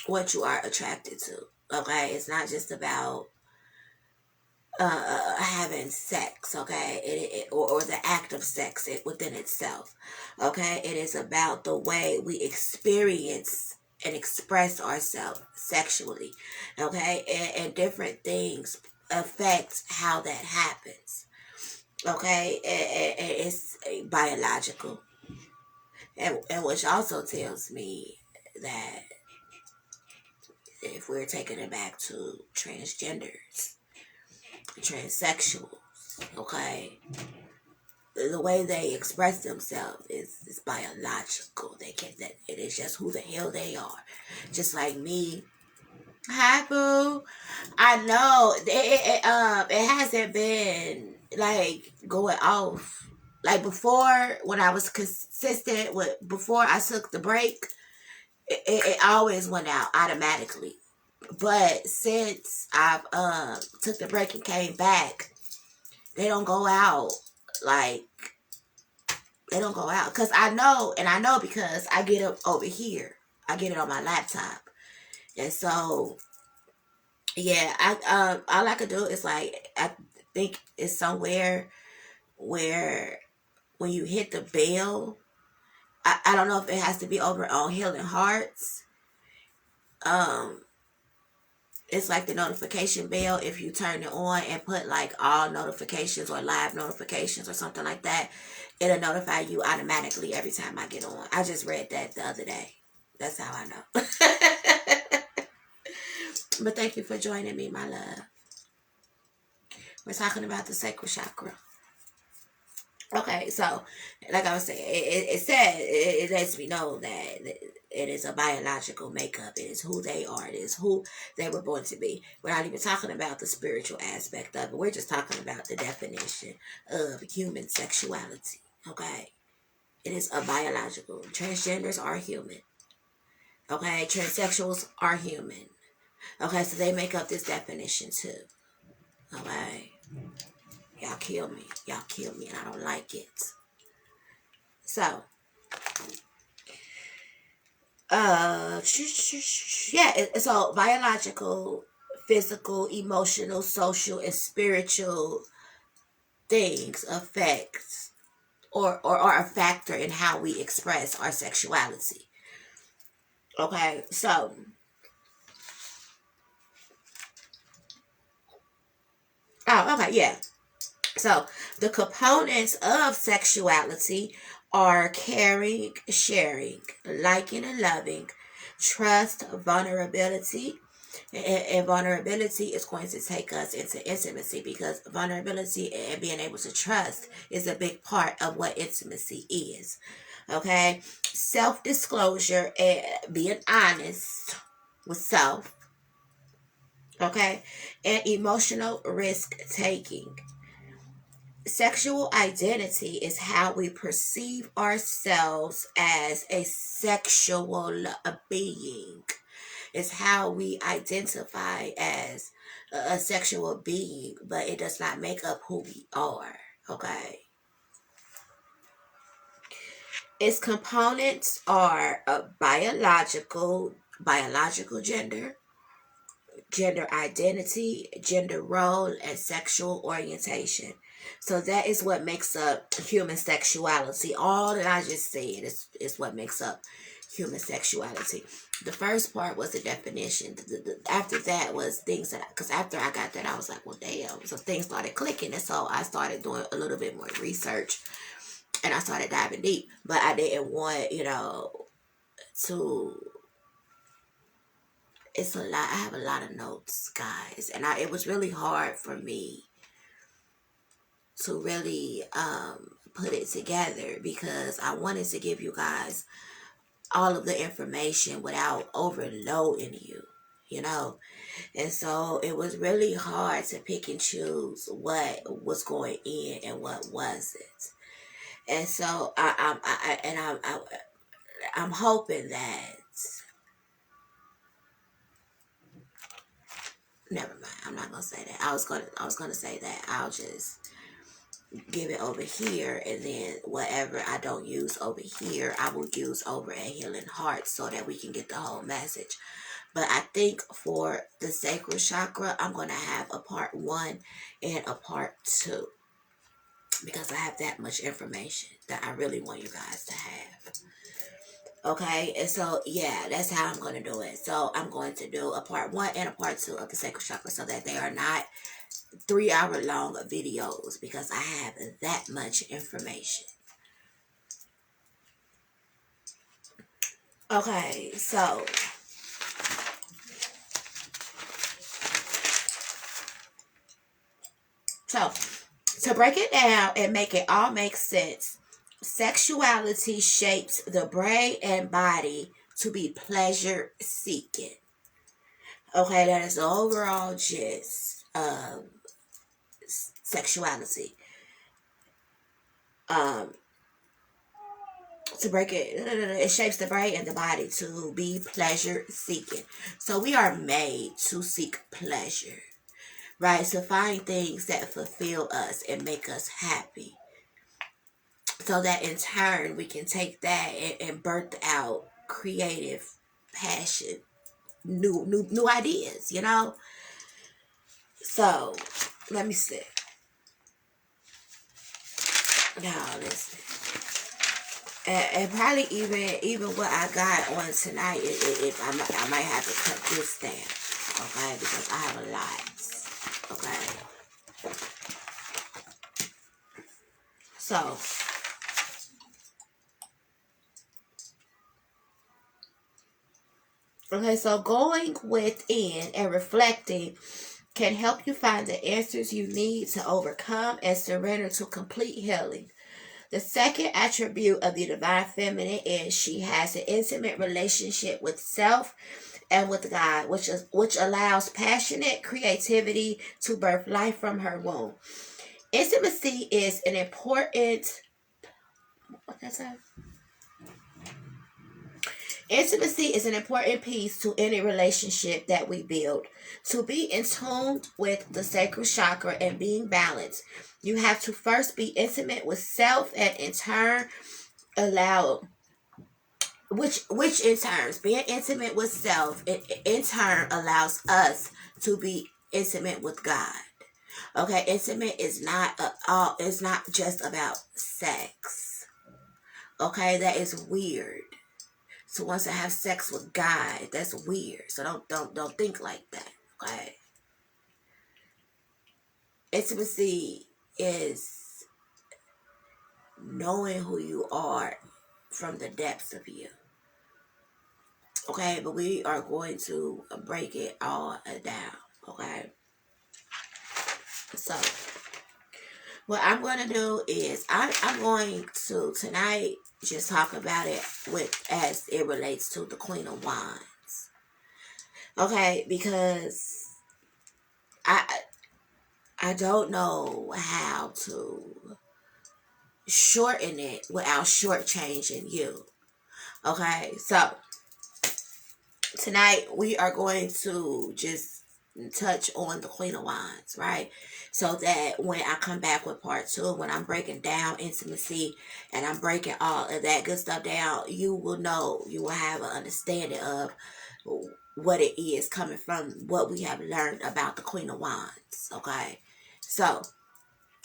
what you are attracted to. Okay, it's not just about having sex, okay, or the act of sex within itself, okay. It is about the way we experience and express ourselves sexually, okay, and different things affect how that happens, okay. It's biological, and which also tells me that if we're taking it back to transgenders, transsexuals, okay, the way they express themselves is biological. They can't. That it is just who the hell they are. Just like me. Hi, boo. I know it hasn't been like going off like before when I was consistent with before I took the break. It always went out automatically. But since I've took the break and came back, they don't go out like they don't go out because I know because I get it over here. I get it on my laptop, and so yeah, I all I could do is like I think it's somewhere where when you hit the bell, I don't know if it has to be over on Healing Hearts. Um, it's like the notification bell. If you turn it on and put like all notifications or live notifications or something like that, it'll notify you automatically every time I get on. I just read that the other day. That's how I know. But thank you for joining me, my love. We're talking about the sacral chakra. Okay, so like I was saying, it lets me know that it is a biological makeup. It is who they are. It is who they were born to be. We're not even talking about the spiritual aspect of it. We're just talking about the definition of human sexuality. Okay, it is a biological. Transgenders are human. Okay, transsexuals are human. Okay, so they make up this definition too. Okay. Y'all kill me. Y'all kill me and I don't like it. So, yeah, so biological, physical, emotional, social, and spiritual things affect or are a factor in how we express our sexuality. Okay, so okay, yeah. So the components of sexuality are caring, sharing, liking and loving, trust, vulnerability. And vulnerability is going to take us into intimacy because vulnerability and being able to trust is a big part of what intimacy is. Okay? Self disclosure and being honest with self. Okay? And emotional risk taking. Sexual identity is how we perceive ourselves as a sexual being. It's how we identify as a sexual being, but it does not make up who we are. Okay. Its components are a biological gender, gender identity, gender role, and sexual orientation. So that is what makes up human sexuality. All that I just said is what makes up human sexuality. The first part was the definition. After that was things that, because after I got that, I was like, well, damn. So things started clicking. And so I started doing a little bit more research. And I started diving deep. But I didn't want, to... It's a lot. I have a lot of notes, guys. And it was really hard for me to really put it together, because I wanted to give you guys all of the information without overloading you, And so it was really hard to pick and choose what was going in and what wasn't. And so I'm hoping that... Never mind. I'm not gonna say that. I was gonna say that I'll just give it over here, and then whatever I don't use over here, I will use over at Healing Heart, so that we can get the whole message. But I think for the sacral chakra, I'm gonna have a part 1 and a part 2, because I have that much information that I really want you guys to have. Okay, and so, yeah, that's how I'm going to do it. So I'm going to do a part 1 and a part 2 of the sacral chakra, so that they are not 3-hour long videos, because I have that much information. Okay, so to break it down and make it all make sense, sexuality shapes the brain and body to be pleasure seeking. Okay, that is the overall gist of sexuality. To break it shapes the brain and the body to be pleasure seeking. So we are made to seek pleasure, right? To find things that fulfill us and make us happy, so that in turn we can take that and birth out creative passion, new ideas, So let me see. Now listen, and probably even what I got on tonight, if I might have to cut this down, okay, because I have a lot, okay. So going within and reflecting can help you find the answers you need to overcome and surrender to complete healing. The second attribute of the divine feminine is she has an intimate relationship with self and with God, which allows passionate creativity to birth life from her womb. Intimacy is an important... What did I say? Intimacy is an important piece to any relationship that we build. To be in tune with the sacral chakra and being balanced, you have to first be intimate with self, and in turn allow, which in turn, being intimate with self, in turn allows us to be intimate with God. Okay, intimate is not it's not just about sex. Okay, that is weird. So once I have sex with God, that's weird. So don't think like that. Okay. Intimacy is knowing who you are from the depths of you. Okay, but we are going to break it all down. Okay. So what I'm going to do is I'm going to tonight just talk about it as it relates to the Queen of Wands. Okay, because I don't know how to shorten it without shortchanging you. Okay, so tonight we are going to just touch on the Queen of Wands, right? So that when I come back with part 2, when I'm breaking down intimacy and I'm breaking all of that good stuff down, you will know, you will have an understanding of what it is coming from what we have learned about the Queen of Wands, okay? So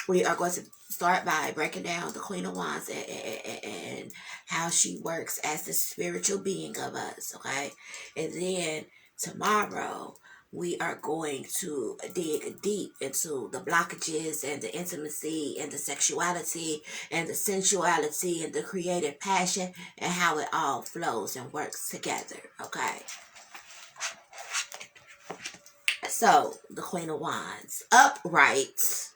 we are going to start by breaking down the Queen of Wands and how she works as the spiritual being of us, okay? And then tomorrow, we are going to dig deep into the blockages and the intimacy and the sexuality and the sensuality and the creative passion and how it all flows and works together, okay? So, the Queen of Wands, upright.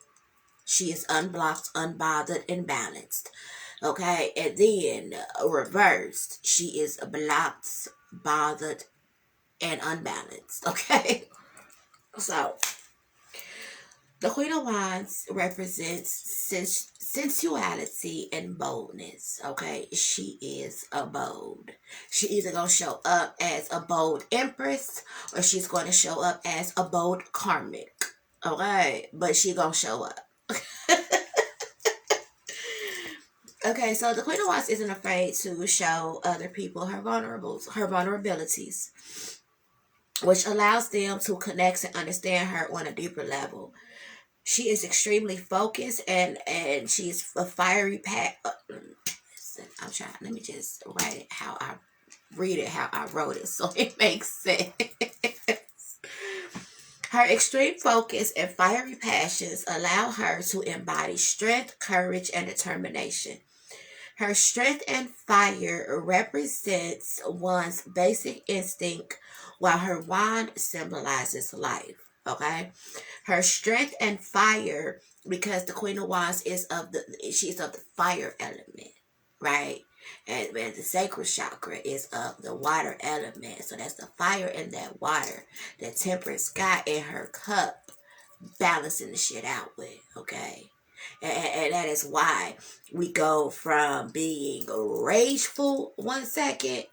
She is unblocked, unbothered, and balanced. Okay, and then reversed, she is blocked, bothered, and unbalanced. Okay, so the Queen of Wands represents sensuality and boldness. Okay, she is a bold. She either gonna show up as a bold Empress or she's going to show up as a bold karmic. Okay, but she gonna show up. Okay, so the Queen of Wands isn't afraid to show other people her vulnerabilities, which allows them to connect and understand her on a deeper level. She is extremely focused and she's a fiery pack. I'm trying. Let me just write it how I read it, how I wrote it, so it makes sense. Her extreme focus and fiery passions allow her to embody strength, courage, and determination. Her strength and fire represents one's basic instinct, while her wand symbolizes life. Okay, her strength and fire, because the Queen of Wands she's of the fire element, right? And the sacral chakra is of the water element, so that's the fire in that water that Temperance got in her cup, balancing the shit out with. Okay. And that is why we go from being rageful 1 second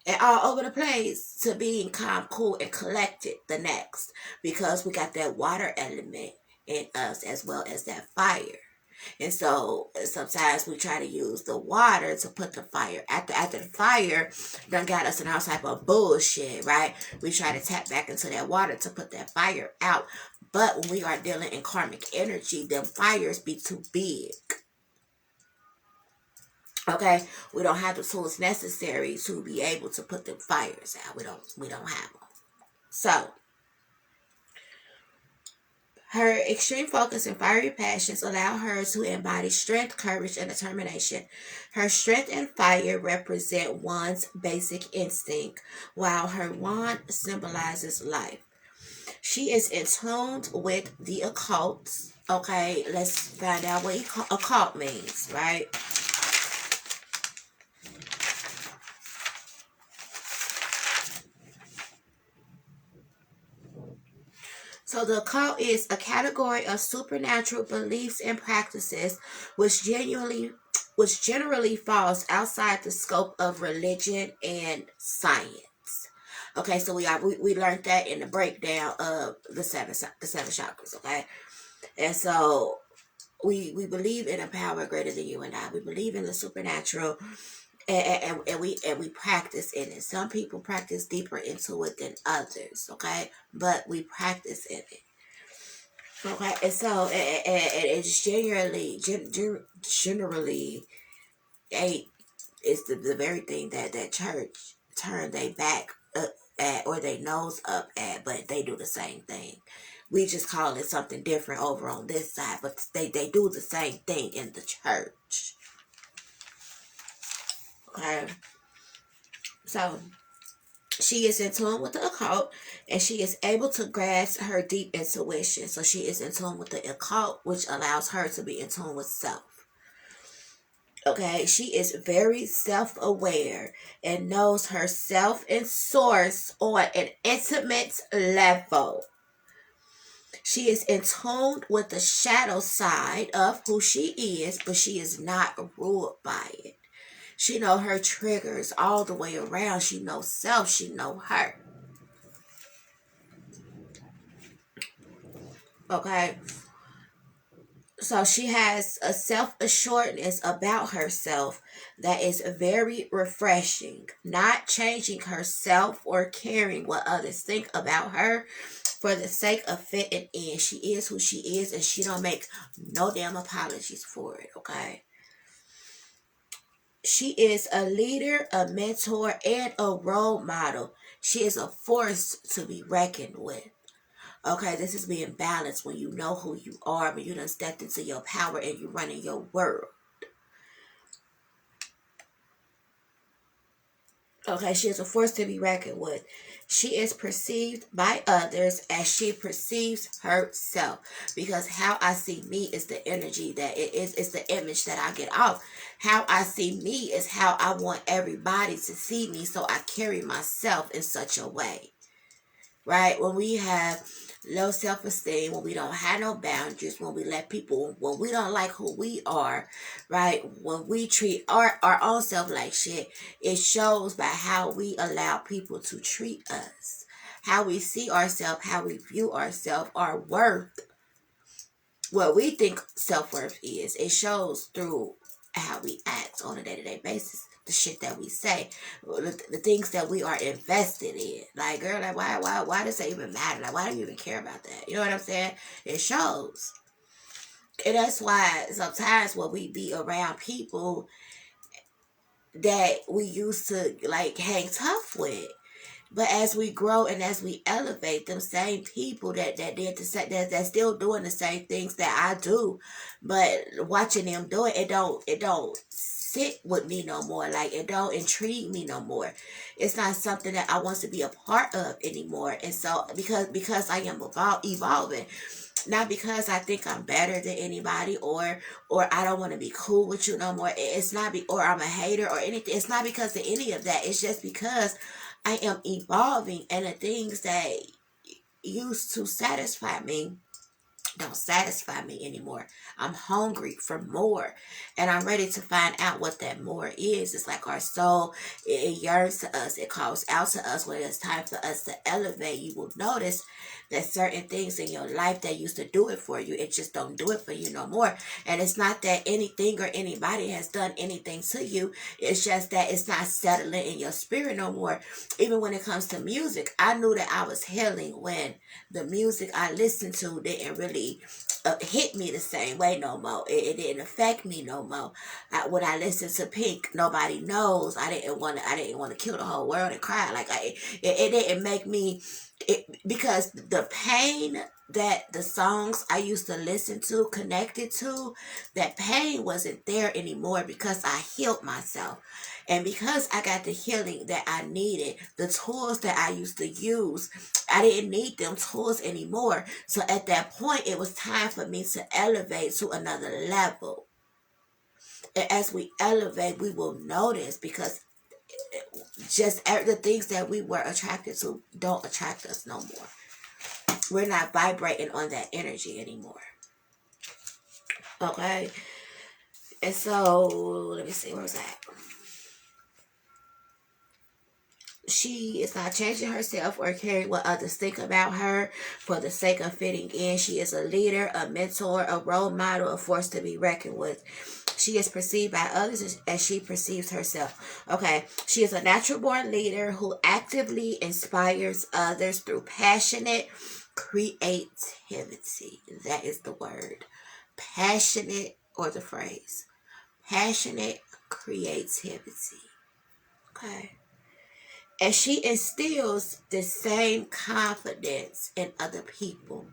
and all over the place to being calm, cool, and collected the next. Because we got that water element in us as well as that fire. And so sometimes we try to use the water to put the fire. After the fire done got us in all type of bullshit, right? We try to tap back into that water to put that fire out. But when we are dealing in karmic energy, them fires be too big. Okay, we don't have the tools necessary to be able to put them fires out. We don't have them. So her extreme focus and fiery passions allow her to embody strength, courage, and determination. Her strength and fire represent one's basic instinct, while her wand symbolizes life. She is in tune with the occult. Okay, let's find out what occult means, right? So the occult is a category of supernatural beliefs and practices which generally falls outside the scope of religion and science. Okay, so we learned that in the breakdown of the seven chakras. Okay, and so we believe in a power greater than you and I. We believe in the supernatural, and we practice in it. Some people practice deeper into it than others. Okay, but we practice in it. Okay, and so it's generally it's the very thing that church turned their back up at or they nose up at, but they do the same thing. We just call it something different over on this side, but they do the same thing in the church. Okay, so she is in tune with the occult, and she is able to grasp her deep intuition. So she is in tune with the occult, which allows her to be in tune with self. Okay, she is very self-aware and knows herself and source on an intimate level. She is in tune with the shadow side of who she is, but she is not ruled by it. She know her triggers all the way around. She knows self. She know her. Okay. So she has a self-assuredness about herself that is very refreshing. Not changing herself or caring what others think about her for the sake of fitting in. She is who she is, and she don't make no damn apologies for it, okay? She is a leader, a mentor, and a role model. She is a force to be reckoned with. Okay, this is being balanced when you know who you are, when you done stepped into your power and you running your world. Okay, she is a force to be reckoned with. She is perceived by others as she perceives herself. Because how I see me is the energy that it is. It's the image that I get off. How I see me is how I want everybody to see me. So I carry myself in such a way. Right? When we have low self-esteem, when we don't have no boundaries, when we let people, when we don't like who we are, right? When we treat our own self like shit, it shows by how we allow people to treat us. How we see ourselves, how we view ourselves, our worth, what we think self-worth is. It shows through how we act on a day-to-day basis, the shit that we say, the things that we are invested in. Like, girl, like, why does that even matter? Like, why do you even care about that? You know what I'm saying? It shows. And that's why sometimes when we be around people that we used to, like, hang tough with, but as we grow and as we elevate, them same people that did the same, that's still doing the same things that I do, but watching them do it, it don't sit with me no more. Like, it don't intrigue me no more. It's not something that I want to be a part of anymore. And so because I am evolving, not because I think I'm better than anybody, or I don't want to be cool with you no more. It's not or I'm a hater or anything. It's not because of any of that. It's just because I am evolving, and the things that used to satisfy me don't satisfy me anymore. I'm hungry for more, and I'm ready to find out what that more is. It's like our soul, it yearns to us, it calls out to us when it's time for us to elevate. You will notice that certain things in your life that used to do it for you, it just don't do it for you no more. And it's not that anything or anybody has done anything to you. It's just that it's not settling in your spirit no more. Even when it comes to music, I knew that I was healing when the music I listened to didn't really hit me the same way no more. It didn't affect me no more. When I listened to Pink, Nobody Knows, I didn't want to kill the whole world and cry. Like, it didn't make me, because the pain that the songs I used to listen to connected to, that pain wasn't there anymore because I healed myself. And because I got the healing that I needed, the tools that I used to use, I didn't need them tools anymore. So at that point, it was time for me to elevate to another level. And as we elevate, we will notice, because just the things that we were attracted to don't attract us no more. We're not vibrating on that energy anymore. Okay? And so, let me see, where was that? She is not changing herself or caring what others think about her for the sake of fitting in. She is a leader, a mentor, a role model, a force to be reckoned with. She is perceived by others as she perceives herself. Okay, she is a natural born leader who actively inspires others through passionate creativity. That is the word. Passionate, or the phrase. Passionate creativity. Okay. And she instills the same confidence in other people,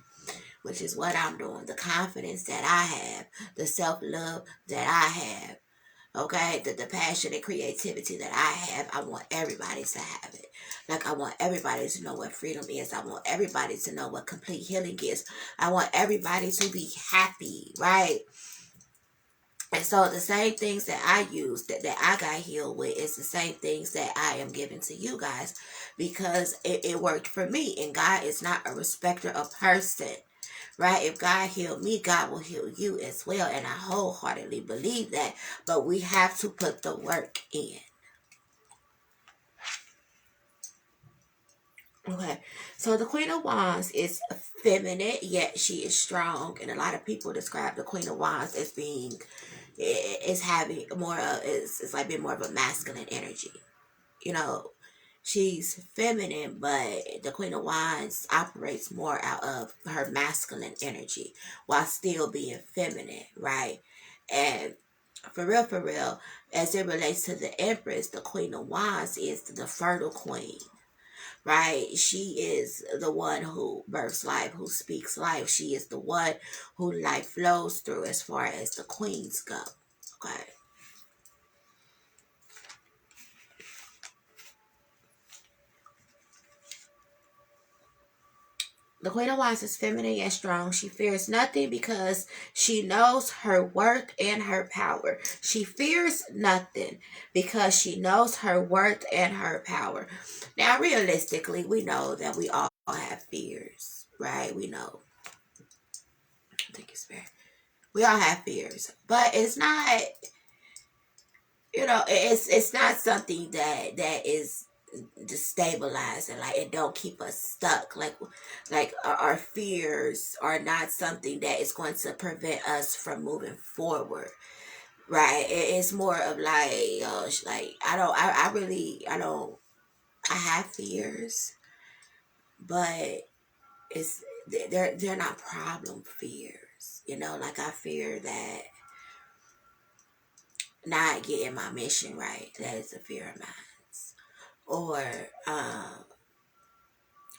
which is what I'm doing. The confidence that I have, the self-love that I have, okay? The passion and creativity that I have, I want everybody to have it. Like, I want everybody to know what freedom is. I want everybody to know what complete healing is. I want everybody to be happy, right? And so the same things that I use, that I got healed with, is the same things that I am giving to you guys, because it worked for me. And God is not a respecter of person, right? If God healed me, God will heal you as well. And I wholeheartedly believe that. But we have to put the work in. Okay, so the Queen of Wands is feminine, yet she is strong. And a lot of people describe the Queen of Wands as being, is having more of, it's like being more of a masculine energy. You know, She's feminine, but the Queen of Wands operates more out of her masculine energy while still being feminine, right? And for real, as it relates to the Empress, the Queen of Wands is the fertile queen, right? She is the one who births life, who speaks life. She is the one who life flows through as far as the queens go, okay? The Queen of Wands is feminine and strong. She fears nothing because she knows her worth and her power. She fears nothing because she knows her worth and her power. Now, realistically, we know that we all have fears, right? We know. I think it's fair. We all have fears, but it's not. It's not something that is destabilizing. Like, it don't keep us stuck. Like our fears are not something that is going to prevent us from moving forward, right? It's more of like, like I don't. I have fears, but it's they're not problem fears. Like, I fear that not getting my mission right. That is a fear of mine. Or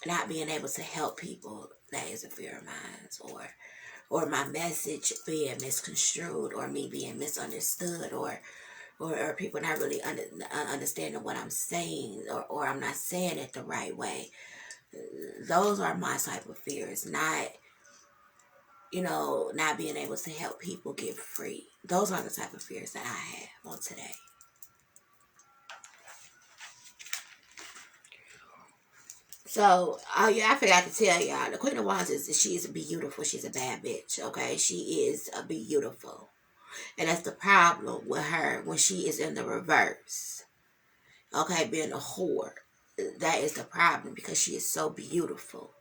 not being able to help people. That is a fear of mine. Or my message being misconstrued, or me being misunderstood, or people not really understanding what I'm saying, or I'm not saying it the right way. Those are my type of fears. Not being able to help people get free. Those are the type of fears that I have on today. So, oh yeah, I forgot to tell y'all, the Queen of Wands she is beautiful. She's a bad bitch, okay? She is a beautiful. And that's the problem with her when she is in the reverse. Okay, being a whore. That is the problem because she is so beautiful.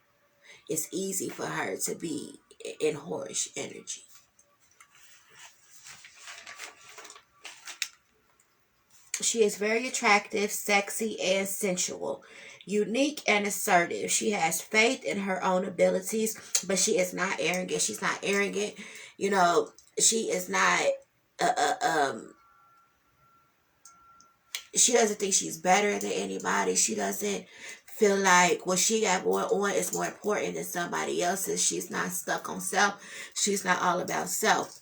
It's easy for her to be in whorish energy. She is very attractive, sexy, and sensual. Unique and assertive. She has faith in her own abilities, but she is not arrogant. She's not arrogant. She is not she doesn't think she's better than anybody. She doesn't feel like what she got going on is more important than somebody else's. She's not stuck on self. She's not all about self.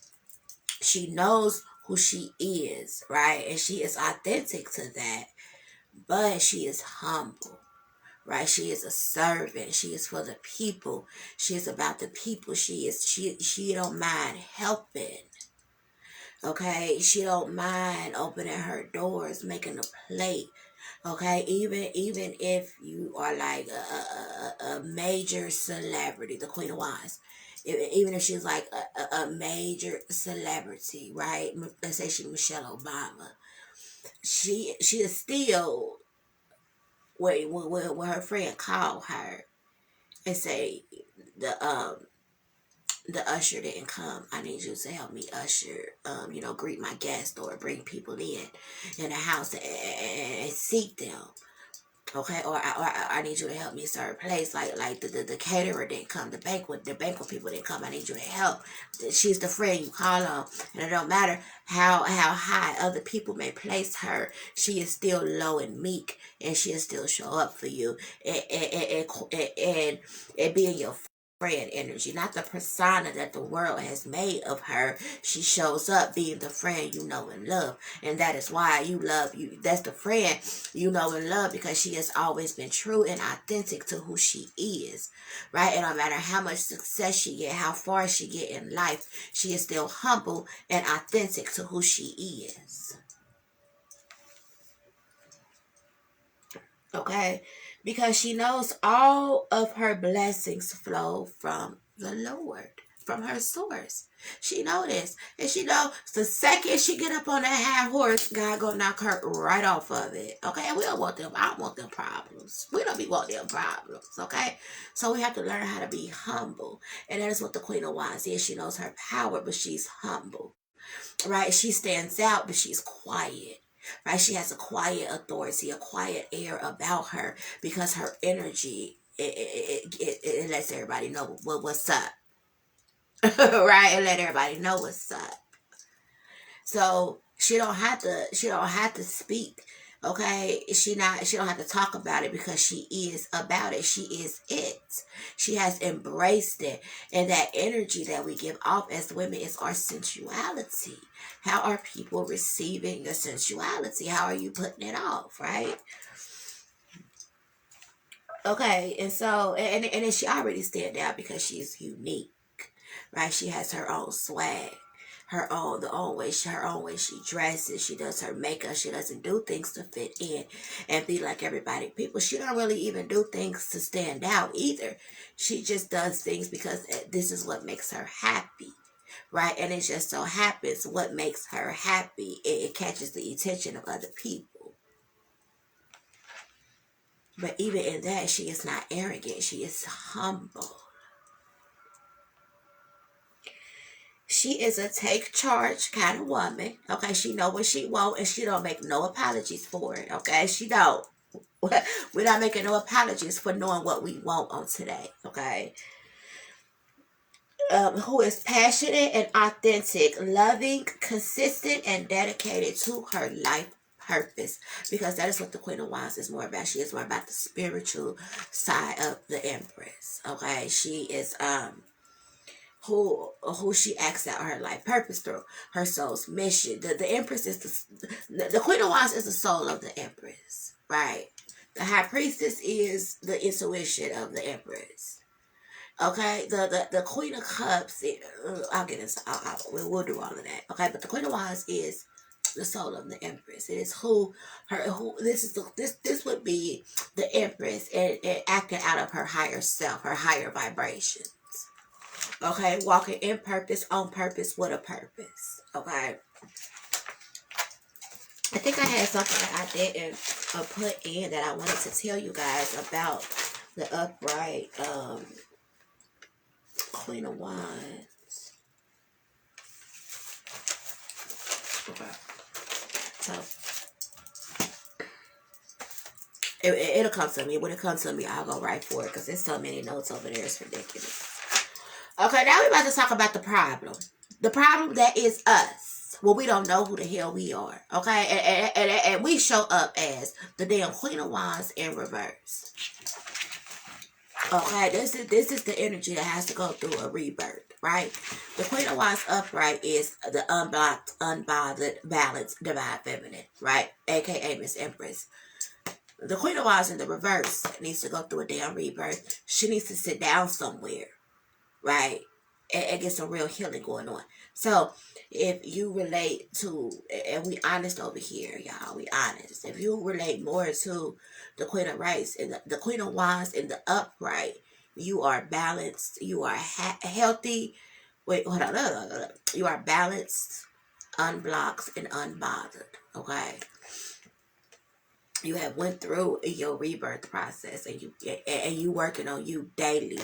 She knows who she is, right? And she is authentic to that. But she is humble, right? She is a servant. She is for the people. She is about the people. She don't mind helping. Okay, she don't mind opening her doors, making a plate. Okay, even if you are like a major celebrity, the Queen of Wands, even if she's like a major celebrity, right? Let's say she's Michelle Obama, she is still when her friend call her and say the the usher didn't come. I need you to help me usher, greet my guests or bring people in the house and seat them. Okay, or I need you to help me serve a place. Like the caterer didn't come, the banquet people didn't come. I need you to help. She's the friend you call on, and it don't matter how high other people may place her. She is still low and meek, and she'll still show up for you and be in your friend energy, not the persona that the world has made of her. She shows up being the friend you know and love, and that is why you love you. That's the friend you know and love because she has always been true and authentic to who she is, right? And no matter how much success she get, how far she get in life, she is still humble and authentic to who she is. Okay, because she knows all of her blessings flow from the Lord, from her source. She know this, and she know the second she get up on that high horse, God gonna knock her right off of it. Okay, we don't want them. I don't want them problems. We don't be want them problems. Okay, so we have to learn how to be humble, and that is what the Queen of Wands is. She knows her power, but she's humble, right? She stands out, but she's quiet. right? She has a quiet authority, a quiet air about her because her energy, it lets everybody know what's up, right? It let everybody know what's up. So she don't have to speak. Okay, she don't have to talk about it because she is about it. She is it. She has embraced it. And that energy that we give off as women is our sensuality. How are people receiving your sensuality? How are you putting it off, right? Okay, and so and then she already stand out because she's unique, right? She has her own swag, her own way she dresses. She does her makeup. She doesn't do things to fit in and be like everybody. People, she don't really even do things to stand out either. She just does things because this is what makes her happy, right? And it just so happens what makes her happy, it catches the attention of other people. But even in that, she is not arrogant. She is humble. She is a take charge kind of woman. Okay, she know what she want and she don't make no apologies for it. Okay, she don't. We're not making no apologies for knowing what we want on today. Okay. Who is passionate and authentic, loving, consistent, and dedicated to her life purpose, because that is what the Queen of Wands is more about. She is more about the spiritual side of the Empress. Okay, she is who she acts out her life purpose through, her soul's mission. The Empress is the Queen of Wands is the soul of the Empress, right? The High Priestess is the intuition of the Empress. Okay, the Queen of Cups, I'll get into, we'll do all of that. Okay, but the Queen of Wands is the soul of the Empress. It is who this would be the Empress and acting out of her higher self, her higher vibrations. Okay, walking in purpose, on purpose, with a purpose. Okay. I think I had something that I didn't put in that I wanted to tell you guys about the upright Queen of Wands. Okay. So it'll come to me. When it comes to me, I'll go right for it because there's so many notes over there. It's ridiculous. Okay, now we're about to talk about the problem. The problem that is us. Well, we don't know who the hell we are. Okay, and we show up as the damn Queen of Wands in reverse. Okay, this is the energy that has to go through a rebirth, right? The Queen of Wands upright is the unblocked, unbothered, balanced, divine feminine, right? AKA Miss Empress. The Queen of Wands in the reverse needs to go through a damn rebirth. She needs to sit down somewhere, right? And get some real healing going on. So if you relate to, and we honest over here, y'all, we honest. If you relate more to the Queen of Rights and the Queen of Wands in the upright, you are balanced, you are healthy. Wait, hold on. You are balanced, unblocked, and unbothered. Okay. You have went through your rebirth process, and you working on you daily.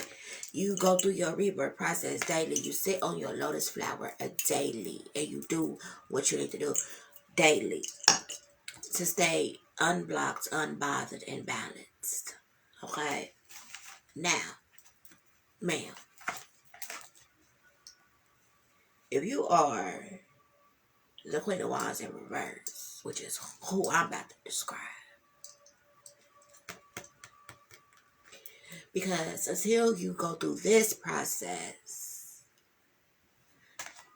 You go through your rebirth process daily. You sit on your lotus flower daily, and you do what you need to do daily to stay unblocked, unbothered, and balanced. Okay? Now, ma'am, if you are the Queen of Wands in reverse, which is who I'm about to describe, because until you go through this process,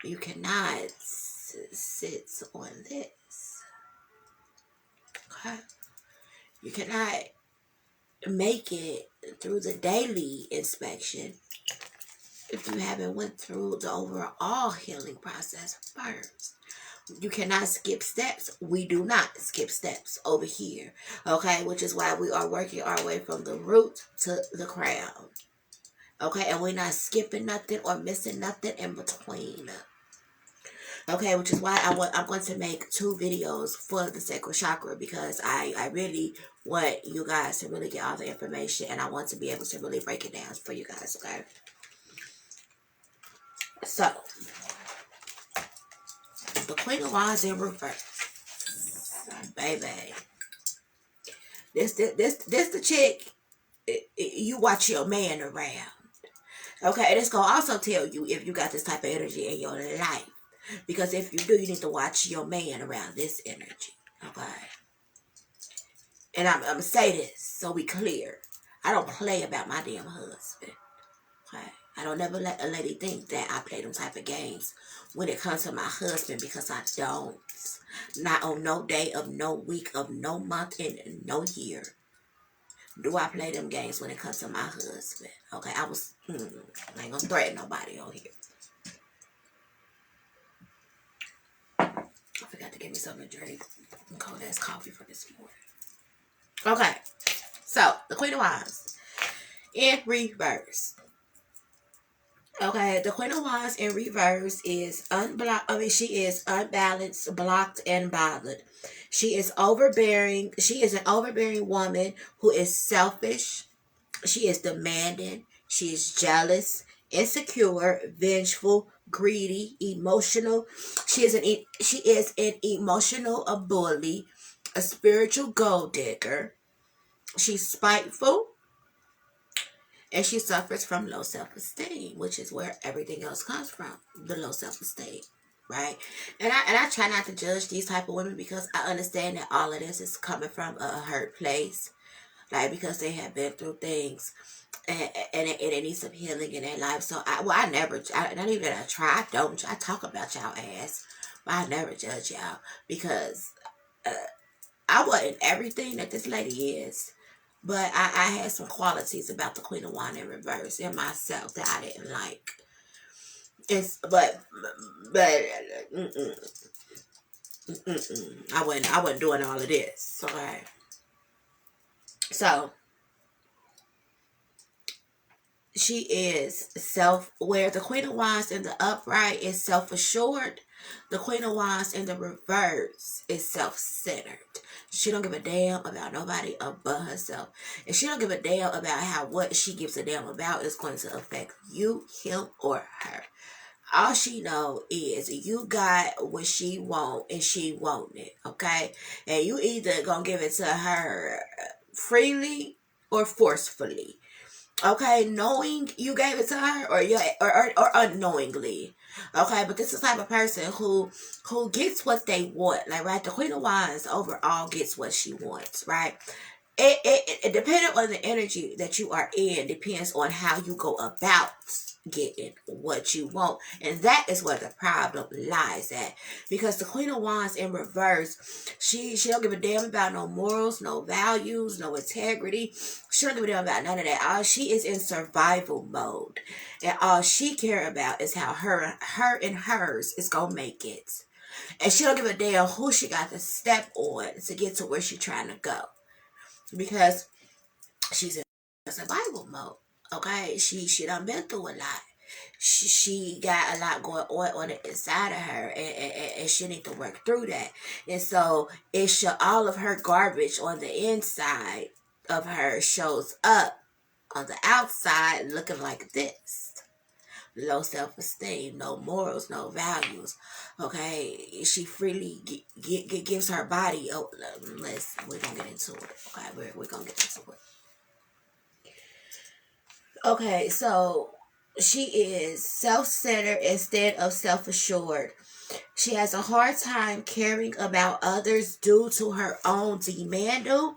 you cannot sit on this. Okay? You cannot make it through the daily inspection if you haven't went through the overall healing process first. You cannot skip steps. We do not skip steps over here. Okay? Which is why we are working our way from the root to the crown. Okay? And we're not skipping nothing or missing nothing in between. Okay? Which is why I'm going to make 2 videos for the sacral chakra, because I really want you guys to really get all the information, and I want to be able to really break it down for you guys. Okay? So, the Queen of Wands in reverse. Baby. This the chick you watch your man around. Okay, and it's gonna also tell you if you got this type of energy in your life. Because if you do, you need to watch your man around this energy. Okay. And I'm gonna say this so we clear. I don't play about my damn husband. Okay. I don't never let a lady think that I play them type of games when it comes to my husband, because I don't. Not on no day of no week of no month and no year do I play them games when it comes to my husband. Okay, I ain't gonna threaten nobody on here. I forgot to get me something to drink. Cold ass coffee for this morning. Okay, so the Queen of Wands in reverse. Okay, the Queen of Wands in reverse is unblocked. I mean, she is unbalanced, blocked, and bothered. She is overbearing. She is an overbearing woman who is selfish. She is demanding. She is jealous, insecure, vengeful, greedy, emotional. She is an emotional bully, a spiritual gold digger. She's spiteful. And she suffers from low self-esteem, which is where everything else comes from, the low self-esteem, right? And I try not to judge these type of women, because I understand that all of this is coming from a hurt place, like, because they have been through things, and it needs some healing in their life. So I never, not even that I try, I talk about y'all ass, but I never judge y'all, because I wasn't everything that this lady is. But I had some qualities about the Queen of Wands in reverse in myself that I didn't like. I wasn't doing all of this. Okay. So she is self-aware. The Queen of Wands in the upright is self-assured. The Queen of Wands in the reverse is self-centered. She don't give a damn about nobody but herself. And she don't give a damn about how what she gives a damn about is going to affect you, him, or her. All she know is you got what she want and she want it, okay? And you either gonna give it to her freely or forcefully. Okay, knowing you gave it to her, or unknowingly. Okay, but this is the type of person who gets what they want. Like, right, the Queen of Wands overall gets what she wants, right? It depending on the energy that you are in, depends on how you go about getting what you want. And that is where the problem lies at. Because the Queen of Wands in reverse, she don't give a damn about no morals, no values, no integrity. She don't give a damn about none of that. All she is in survival mode. And all she care about is how her and hers is gonna make it. And she don't give a damn who she got to step on to get to where she trying to go. Because she's in survival mode. Okay, she done been through a lot. She got a lot going on the inside of her, and she need to work through that. And so all of her garbage on the inside of her shows up on the outside looking like this. Low self-esteem, no morals, no values. Okay, she freely gives her body. Oh, we're gonna get into it. Okay, we're gonna get into it. Okay, so she is self-centered instead of self-assured. She has a hard time caring about others due to her own demanding,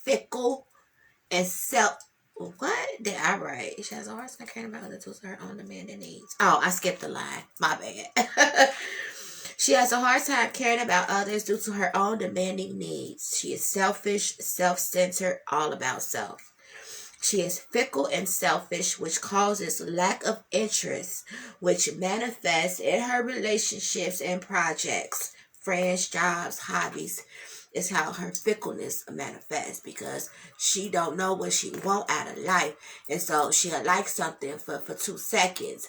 fickle, and What did I write? She has a hard time caring about others due to her own demanding needs. Oh, I skipped the line. My bad. She has a hard time caring about others due to her own demanding needs. She is selfish, self-centered, all about self. She is fickle and selfish, which causes lack of interest, which manifests in her relationships and projects, friends, jobs, hobbies. Is how her fickleness manifests, because she don't know what she want out of life. And so she'll like something for 2 seconds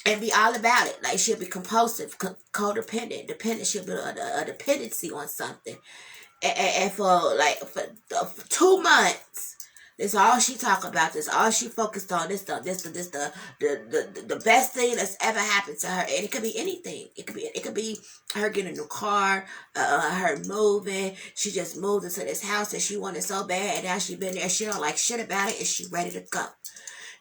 and be all about it. Like, she'll be compulsive, codependent, dependent. She'll be a dependency on something. And for 2 months, This all she talk about. This all she focused on. The best thing that's ever happened to her. And it could be anything. It could be her getting a new car, her moving. She just moved into this house that she wanted so bad, and now she been there. She don't like shit about it, and she ready to go.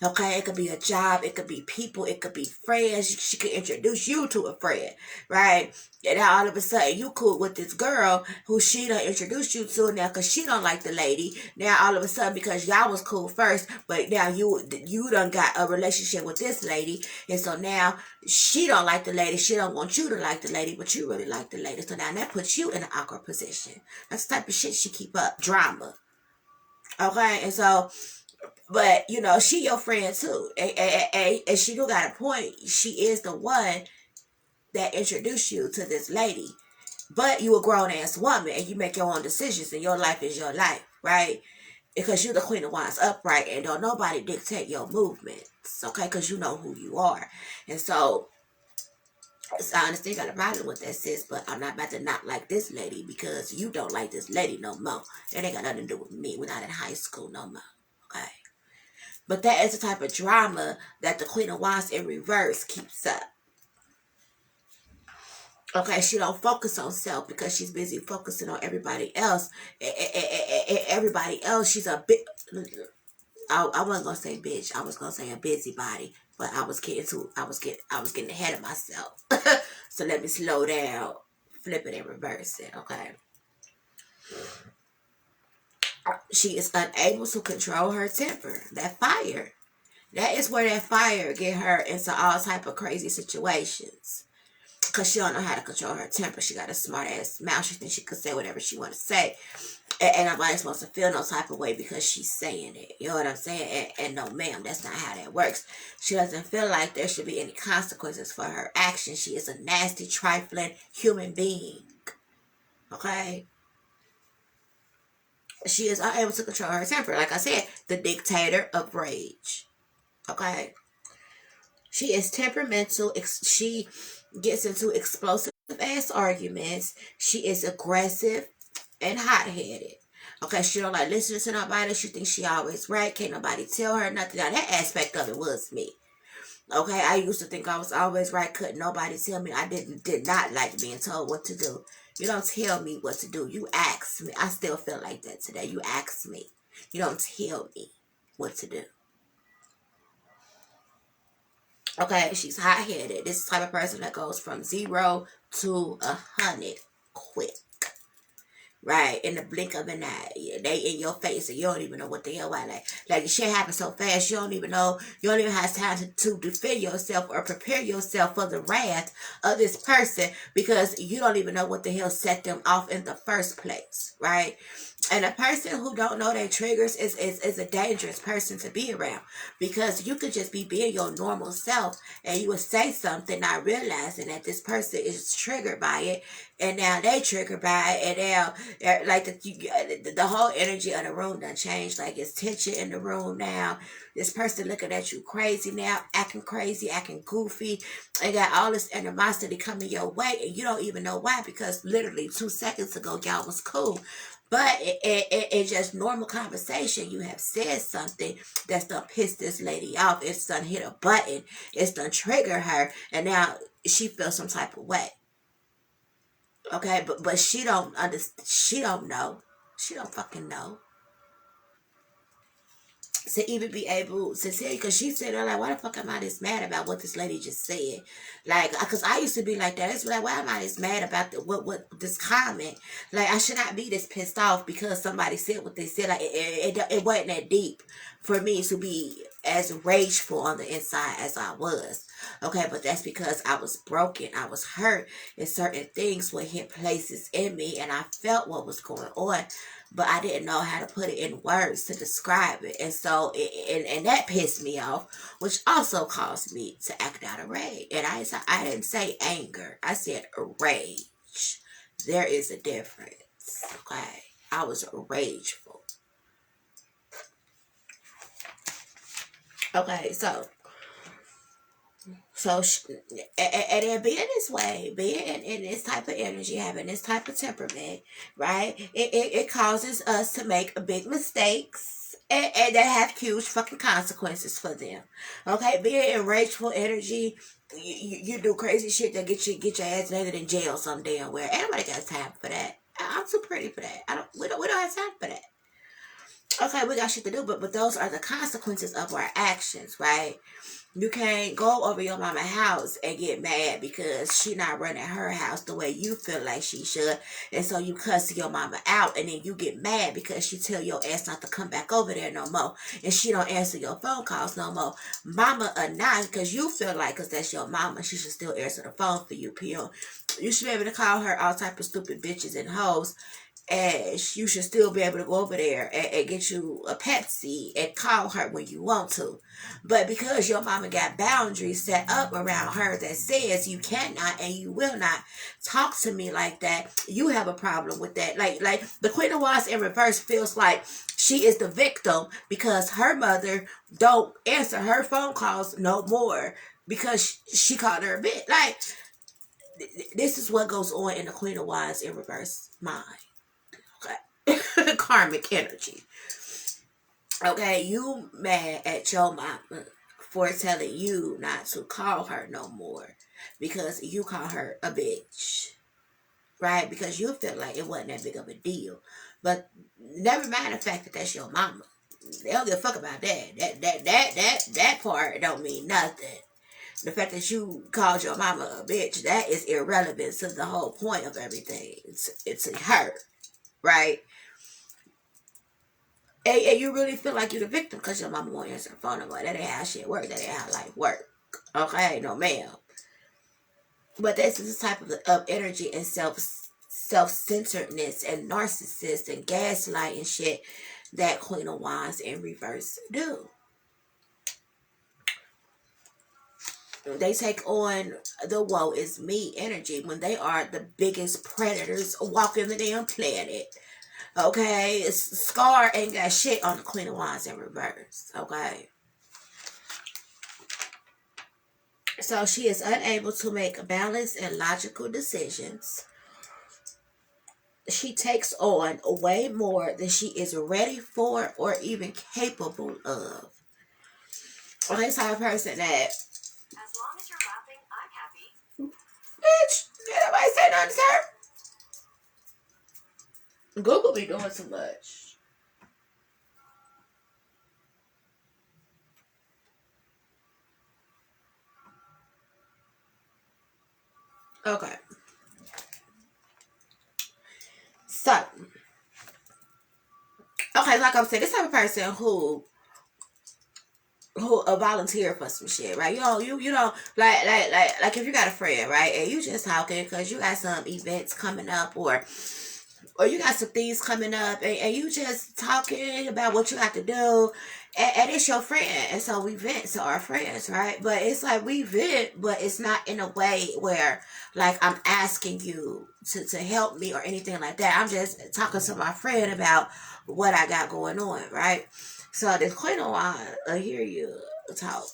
Okay, it could be a job, it could be people, it could be friends. She could introduce you to a friend, right? And now all of a sudden you cool with this girl who she done introduced you to now because she don't like the lady. Now all of a sudden because y'all was cool first, but now you done got a relationship with this lady, and so now she don't like the lady. She don't want you to like the lady, but you really like the lady. So now that puts you in an awkward position. That's the type of shit she keep up, drama. Okay, and so. But you know, she your friend too, and she do got a point. She is the one that introduced you to this lady, but you a grown ass woman and you make your own decisions, and your life is your life, right? Because you're the Queen of Wands upright, and don't nobody dictate your movements, okay? Because you know who you are, and so I understand got a problem with that, sis. But I'm not about to not like this lady because you don't like this lady no more. It ain't got nothing to do with me. We're not in high school no more, okay? But that is the type of drama that the Queen of Wands in reverse keeps up. Okay, she don't focus on self because she's busy focusing on everybody else. Everybody else, she's a bit. I wasn't gonna say bitch. I was gonna say a busybody, but I was getting ahead of myself. So let me slow down, flip it and reverse it. Okay. She is unable to control her temper. That fire. That is where that fire get her into all type of crazy situations. Because she don't know how to control her temper. She got a smart ass mouth. She thinks she could say whatever she want to say. And nobody's supposed to feel no type of way because she's saying it. You know what I'm saying? And no, ma'am, that's not how that works. She doesn't feel like there should be any consequences for her actions. She is a nasty, trifling human being. Okay? She is unable to control her temper. Like I said, the dictator of rage. Okay? She is temperamental. She gets into explosive ass arguments. She is aggressive and hot-headed. Okay, she don't like listening to nobody. She thinks she always right. Can't nobody tell her nothing. Now, that aspect of it was me. Okay, I used to think I was always right. Couldn't nobody tell me. I did not like being told what to do. You don't tell me what to do. You ask me. I still feel like that today. You ask me. You don't tell me what to do. Okay, she's hot-headed. This is the type of person that goes from 0 to 100 quick. Right, in the blink of an eye. They in your face and you don't even know what the hell I like the shit happens so fast you don't even know, you don't even have time to defend yourself or prepare yourself for the wrath of this person because you don't even know what the hell set them off in the first place, right? And a person who don't know their triggers is a dangerous person to be around because you could just be being your normal self and you would say something not realizing that this person is triggered by it, and now they triggered by it, and now like the whole energy of the room done changed. Like it's tension in the room now. This person looking at you crazy now, acting crazy, acting goofy, and got all this animosity coming your way, and you don't even know why because literally 2 seconds ago y'all was cool. But in just normal conversation, you have said something that's done pissed this lady off. It's done hit a button. It's done trigger her. And now she feels some type of way. Okay, but she don't understand. She don't know. She don't fucking know. To even be able to tell you, because she said, like, why the fuck am I this mad about what this lady just said? Like, because I used to be like that. It's like, why am I this mad about what this comment? Like, I should not be this pissed off because somebody said what they said. Like, it wasn't that deep for me to be as rageful on the inside as I was. Okay, but that's because I was broken. I was hurt, and certain things would hit places in me, and I felt what was going on, but I didn't know how to put it in words to describe it. And so, and that pissed me off, which also caused me to act out of rage. And I didn't say anger. I said rage. There is a difference. Okay, I was rageful. Okay, so and then being this way, being in this type of energy, having this type of temperament, right? It causes us to make big mistakes. And that have huge fucking consequences for them. Okay, being in rageful energy, you do crazy shit that get your ass landed in jail some damn where. Ain't nobody got time for that. I'm too pretty for that. We don't have time for that. Okay, we got shit to do, but those are the consequences of our actions, right? You can't go over your mama's house and get mad because she not running her house the way you feel like she should. And so you cuss your mama out and then you get mad because she tell your ass not to come back over there no more. And she don't answer your phone calls no more. Mama or not, because you feel like, because that's your mama, she should still answer the phone for you, P.O. You should be able to call her all type of stupid bitches and hoes, and you should still be able to go over there and get you a Pepsi and call her when you want to. But because your mama got boundaries set up around her that says you cannot and you will not talk to me like that, you have a problem with that. Like the Queen of Wands in reverse feels like she is the victim because her mother don't answer her phone calls no more because she called her a bitch. Like, this is what goes on in the Queen of Wands in reverse mind. Okay. Karmic energy. Okay, you mad at your mama for telling you not to call her no more because you call her a bitch, right? Because you feel like it wasn't that big of a deal. But never mind the fact that that's your mama. They don't give a fuck about that. That part don't mean nothing. The fact that you called your mama a bitch, that is irrelevant to the whole point of everything. It's her, right? And you really feel like you're the victim because your mama won't answer the phone no more. That ain't how shit work. That ain't how life work. Okay, no ma'am. But this is the type of energy and self-centeredness and narcissist and gaslight and shit that Queen of Wands in reverse do. They take on the woe is me energy when they are the biggest predators walking the damn planet. Okay, Scar ain't got shit on the Queen of Wands in reverse. Okay, so she is unable to make balanced and logical decisions. She takes on way more than she is ready for or even capable of. Okay, this type of person that, as long as you're laughing, I'm happy. Bitch, did nobody say nothing to her? Google be doing too much. Okay. So, okay, like I'm saying, this type of person who volunteer for some shit, right? You know, like if you got a friend, right, and you just talking because you got some events coming up or you got some things coming up and you just talking about what you have to do and it's your friend, and so we vent to our friends, right? But it's like we vent, but it's not in a way where like I'm asking you to help me or anything like that. I'm just talking to my friend about what I got going on, right? So this Queen of Wands will hear you talk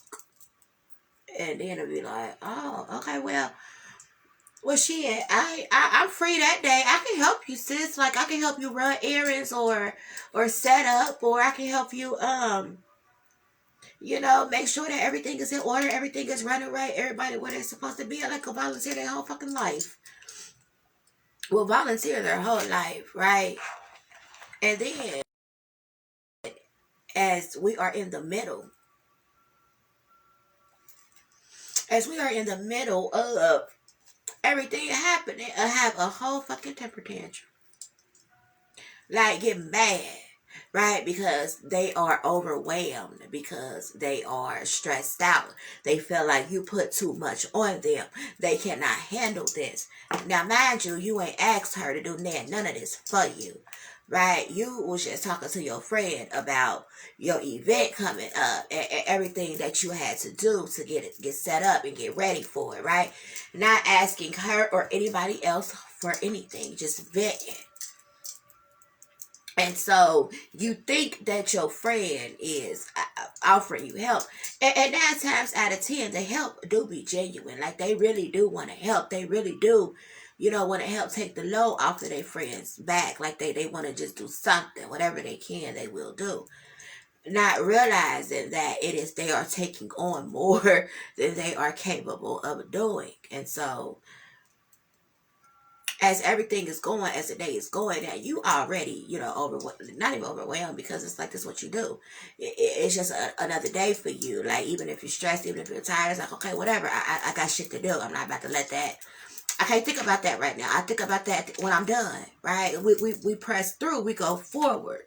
and then it'll be like, oh, okay, well, shit, I'm free that day. I can help you, sis. Like, I can help you run errands or set up, or I can help you, make sure that everything is in order, everything is running right, everybody where they're supposed to be. I like a volunteer their whole fucking life. Will volunteer their whole life, right? And then, as we are in the middle of everything happening, I have a whole fucking temper tantrum. Like, get mad, right? Because they are overwhelmed, because they are stressed out. They feel like you put too much on them. They cannot handle this. Now, mind you, you ain't asked her to do none of this for you, right? You was just talking to your friend about your event coming up and everything that you had to do to get set up and get ready for it, right? Not asking her or anybody else for anything, just venting. And so you think that your friend is offering you help. And 9 times out of 10, the help do be genuine. Like, they really do want to help. They really do, want to help take the load off of their friend's back. Like, they want to just do something. Whatever they can, they will do. not realizing that they are taking on more than they are capable of doing. And so as everything is going, as the day is going, that you already, not even overwhelmed, because it's like, this is what you do. It's just another day for you. Like, even if you're stressed, even if you're tired, it's like, okay, whatever. I got shit to do. I'm not about to let that. I can't think about that right now. I think about that when I'm done, right? We press through. We go forward.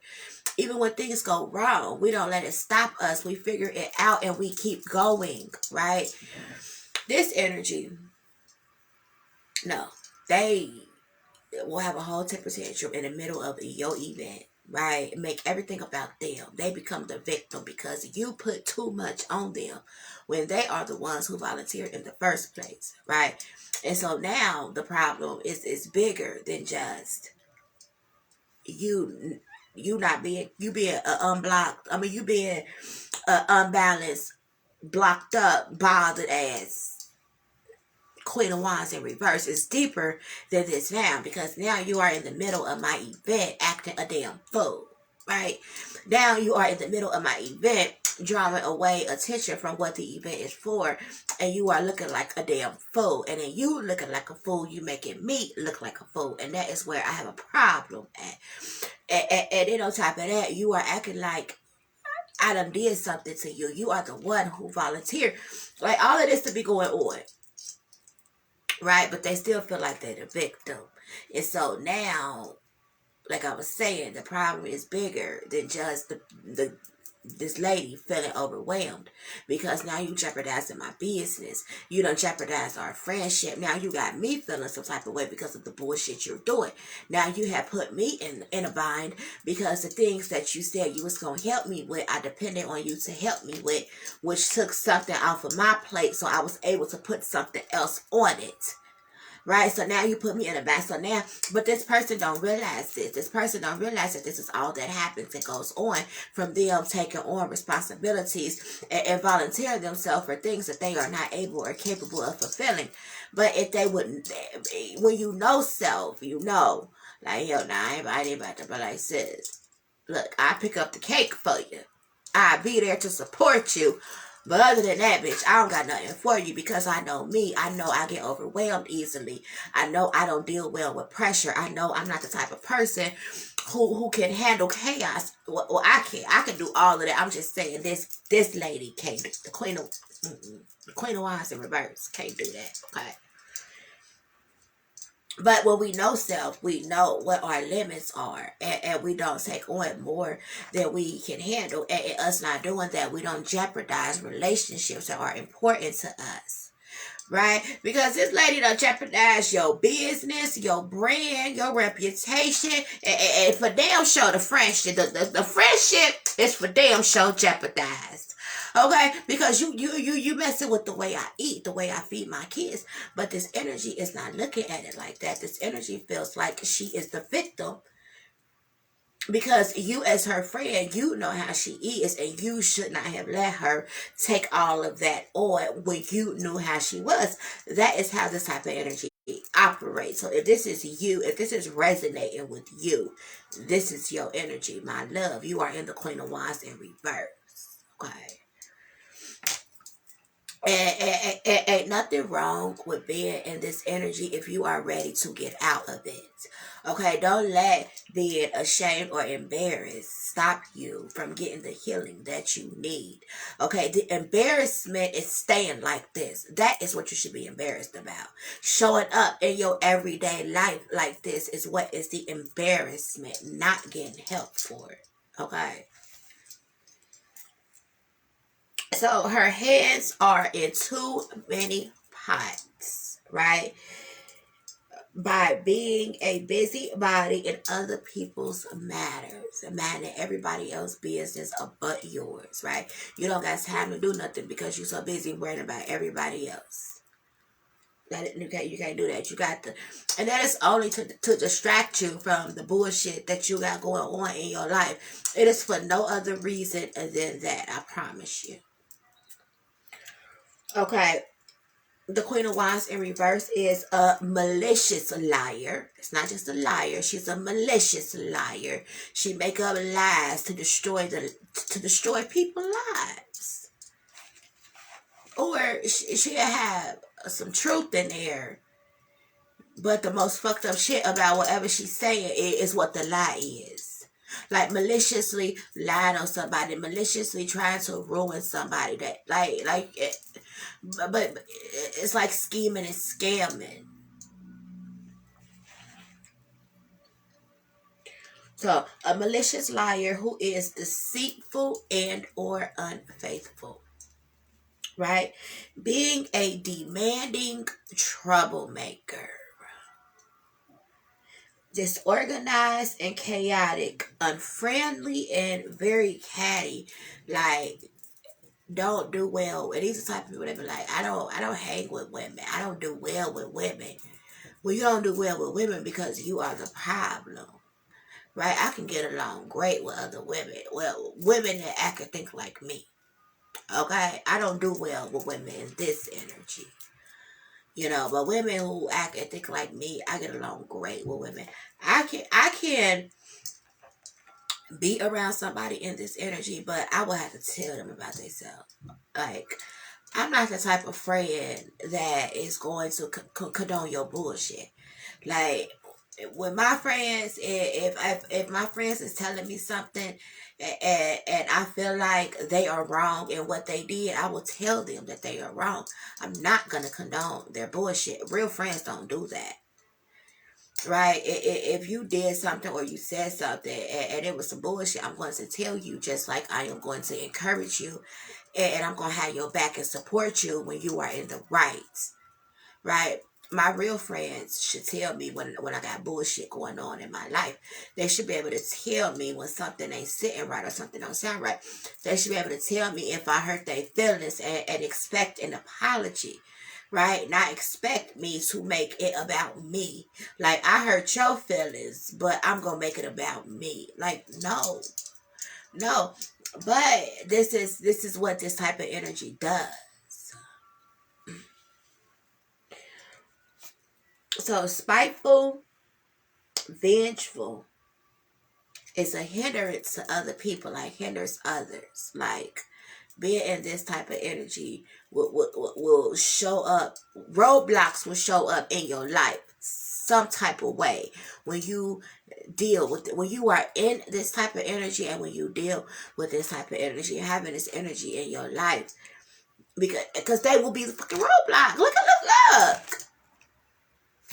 Even when things go wrong, we don't let it stop us. We figure it out and we keep going, right? This energy, no, they will have a whole temper tantrum in the middle of your event, right? Make everything about them. They become the victim because you put too much on them when they are the ones who volunteered in the first place, right? And so now the problem is bigger than just you not being, you being unblocked. I mean, you being unbalanced, blocked up, bothered ass Queen of Wands in reverse. Is deeper than this now, because now you are in the middle of my event acting a damn fool, right? Now you are in the middle of my event drawing away attention from what the event is for, and you are looking like a damn fool. And then you looking like a fool, you making me look like a fool, and that is where I have a problem at. And then on top of that, you are acting like I done did something to you. You are the one who volunteered. Like, all of this to be going on, right? But they still feel like they're the victim. And so now, like I was saying, the problem is bigger than just this lady feeling overwhelmed, because now you jeopardizing my business. You done jeopardized our friendship. Now you got me feeling some type of way because of the bullshit you're doing. Now you have put me in a bind because the things that you said you was going to help me with, I depended on you to help me with, which took something off of my plate, so I was able to put something else on it. Right? So now you put me in a back. So now, but this person don't realize this. This person don't realize that this is all that happens and goes on from them taking on responsibilities and volunteering themselves for things that they are not able or capable of fulfilling. But if they wouldn't, when you know self, you know, like, yo, nah, I ain't about to be like, sis, look, I pick up the cake for you. I'll be there to support you. But other than that, bitch, I don't got nothing for you, because I know me. I know I get overwhelmed easily. I know I don't deal well with pressure. I know I'm not the type of person who can handle chaos. Well, I can. I can do all of that. I'm just saying this lady can't. The Queen of Wands in reverse can't do that. Okay. But when we know self, we know what our limits are, and we don't take on more than we can handle. And us not doing that, we don't jeopardize relationships that are important to us, right? Because this lady don't jeopardize your business, your brand, your reputation, and for damn sure the friendship. The friendship is for damn sure jeopardized. Okay, because you messing with the way I eat, the way I feed my kids. But this energy is not looking at it like that. This energy feels like she is the victim, because you, as her friend, you know how she is, and you should not have let her take all of that on when you knew how she was. That is how this type of energy operates. So if this is you, if this is resonating with you, this is your energy, my love. You are in the Queen of Wands in reverse. Okay. And ain't nothing wrong with being in this energy if you are ready to get out of it. Okay, don't let being ashamed or embarrassed stop you from getting the healing that you need. Okay, the embarrassment is staying like this. That is what you should be embarrassed about. Showing up in your everyday life like this is what is the embarrassment, not getting help for it. Okay. So her hands are in too many pots, right? By being a busybody in other people's matters, minding everybody else's business but yours, right? You don't got time to do nothing because you're so busy worrying about everybody else. That you can't do that. You got to, and that is only to distract you from the bullshit that you got going on in your life. It is for no other reason than that. I promise you. Okay. The Queen of Wands in reverse is a malicious liar. It's not just a liar. She's a malicious liar. She make up lies to destroy people's lives. Or she'll have some truth in there. But the most fucked up shit about whatever she's saying is what the lie is. Like maliciously lying on somebody, maliciously trying to ruin somebody. That but it's like scheming and scamming. So a malicious liar who is deceitful and or unfaithful. Right? Being a demanding troublemaker. Disorganized and chaotic, unfriendly and very catty. Like, don't do well. And these are the type of people that be like, I don't hang with women. I don't do well with women. Well, you don't do well with women because you are the problem. Right? I can get along great with other women. Well, women that act and think like me. Okay? I don't do well with women in this energy. You know, but women who act and think like me, I get along great with women. I can be around somebody in this energy, but I will have to tell them about themselves. Like, I'm not the type of friend that is going to condone your bullshit. Like, with my friends, if my friends is telling me something and I feel like they are wrong in what they did, I will tell them that they are wrong. I'm not going to condone their bullshit. Real friends don't do that. Right? If you did something or you said something and it was some bullshit, I'm going to tell you, just like I am going to encourage you, and I'm going to have your back and support you when you are in the right. Right? My real friends should tell me when I got bullshit going on in my life. They should be able to tell me when something ain't sitting right or something don't sound right. They should be able to tell me if I hurt their feelings and expect an apology. Right? Not expect me to make it about me. Like, I hurt your feelings, but I'm going to make it about me. Like, no. But this is what this type of energy does. So spiteful, vengeful is a hindrance to other people, like hinders others. Like, being in this type of energy will show up, roadblocks will show up in your life some type of way when you deal with it. When you are in this type of energy and when you deal with this type of energy, having this energy in your life, because they will be the fucking roadblock. Look.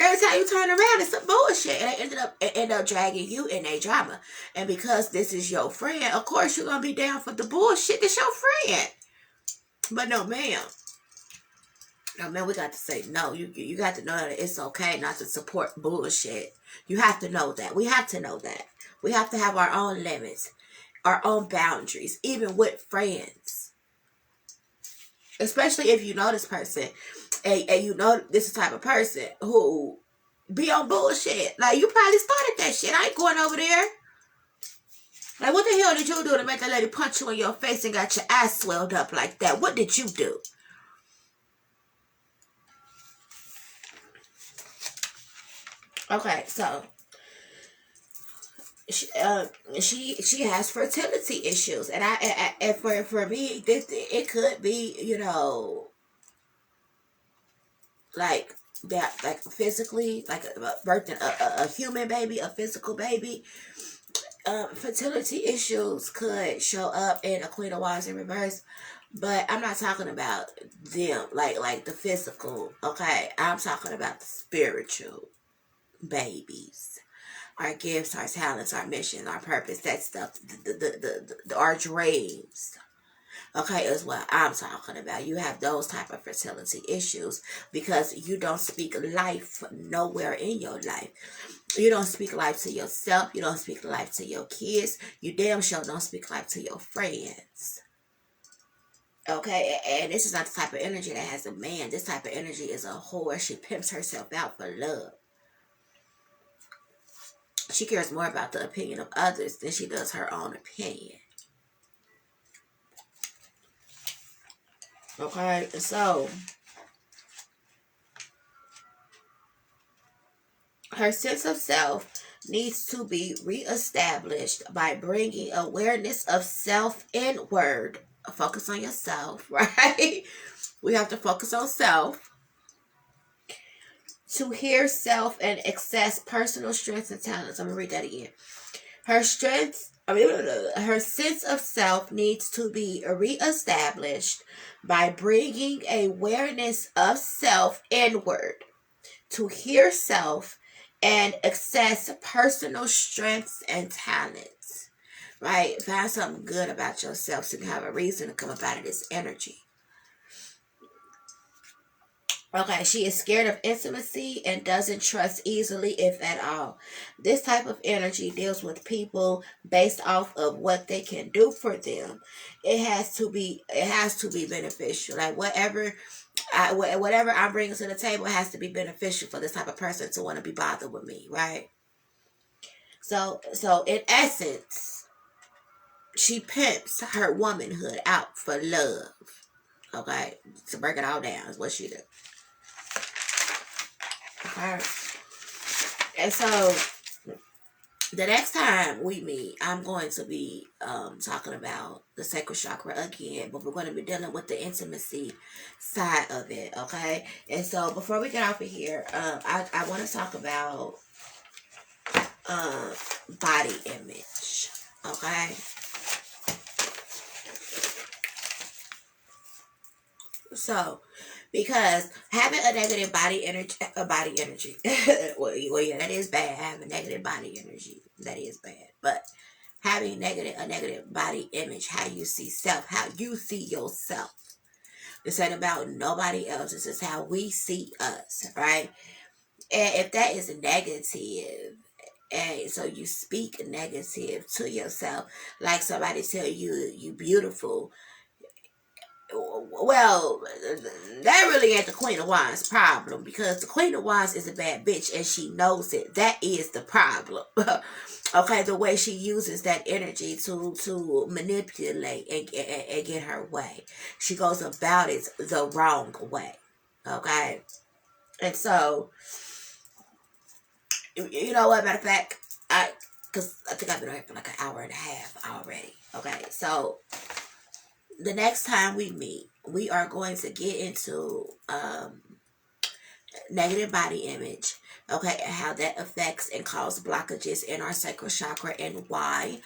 Every time you turn around, it's some bullshit, and they end up dragging you in a drama. And because this is your friend, of course you're gonna be down for the bullshit. It's your friend. But no, ma'am. No, man, we got to say no. You got to know that it's okay not to support bullshit. You have to know that. We have to know that. We have to have our own limits, our own boundaries, even with friends. Especially if you know this person, and you know this is the type of person who be on bullshit. Like, you probably started that shit. I ain't going over there. Like, what the hell did you do to make that lady punch you in your face and got your ass swelled up like that? What did you do? Okay, so she has fertility issues, and and for me, this, it could be, you know, like that, like physically, like birthing a human baby, a physical baby. Fertility issues could show up in a Queen of Wands in reverse, but I'm not talking about them like the physical. Okay, I'm talking about the spiritual babies, our gifts, our talents, our mission, our purpose, that stuff, our dreams. Okay, is what I'm talking about. You have those type of fertility issues because you don't speak life nowhere in your life. You don't speak life to yourself. You don't speak life to your kids. You damn sure don't speak life to your friends. Okay, and this is not the type of energy that has a man. This type of energy is a whore. She pimps herself out for love. She cares more about the opinion of others than she does her own opinion. Okay, so Her sense of self needs to be reestablished by bringing awareness of self inward. Focus on yourself, right? We have to focus on self to hear self and access personal strengths and talents. I'm gonna read that again. Her her sense of self needs to be reestablished by bringing awareness of self inward to hear self and access personal strengths and talents. Right? Find something good about yourself so you can have a reason to come up out of this energy. Okay, she is scared of intimacy and doesn't trust easily, if at all. This type of energy deals with people based off of what they can do for them. It has to be beneficial. Like whatever I'm bringing to the table has to be beneficial for this type of person to want to be bothered with me, right? So in essence, she pimps her womanhood out for love. Okay, to break it all down is what she do. Okay. And so the next time we meet, I'm going to be talking about the sacral chakra again, but we're going to be dealing with the intimacy side of it, okay? And so before we get off of here, I want to talk about body image, okay? So, because having a negative body energy, well, yeah, that is bad. Having negative body energy, that is bad. But having a negative body image, how you see self, how you see yourself. This ain't about nobody else. This is how we see us, right? And if that is negative, and so you speak negative to yourself, like somebody tell you beautiful. Well, that really ain't the Queen of Wands' problem, because the Queen of Wands is a bad bitch and she knows it. That is the problem. Okay, the way she uses that energy to manipulate and get her way. She goes about it the wrong way. Okay, and so you know what? Matter of fact, because I think I've been on here for like an hour and a half already. Okay, so the next time we meet, we are going to get into negative body image, okay, and how that affects and causes blockages in our sacral chakra and why.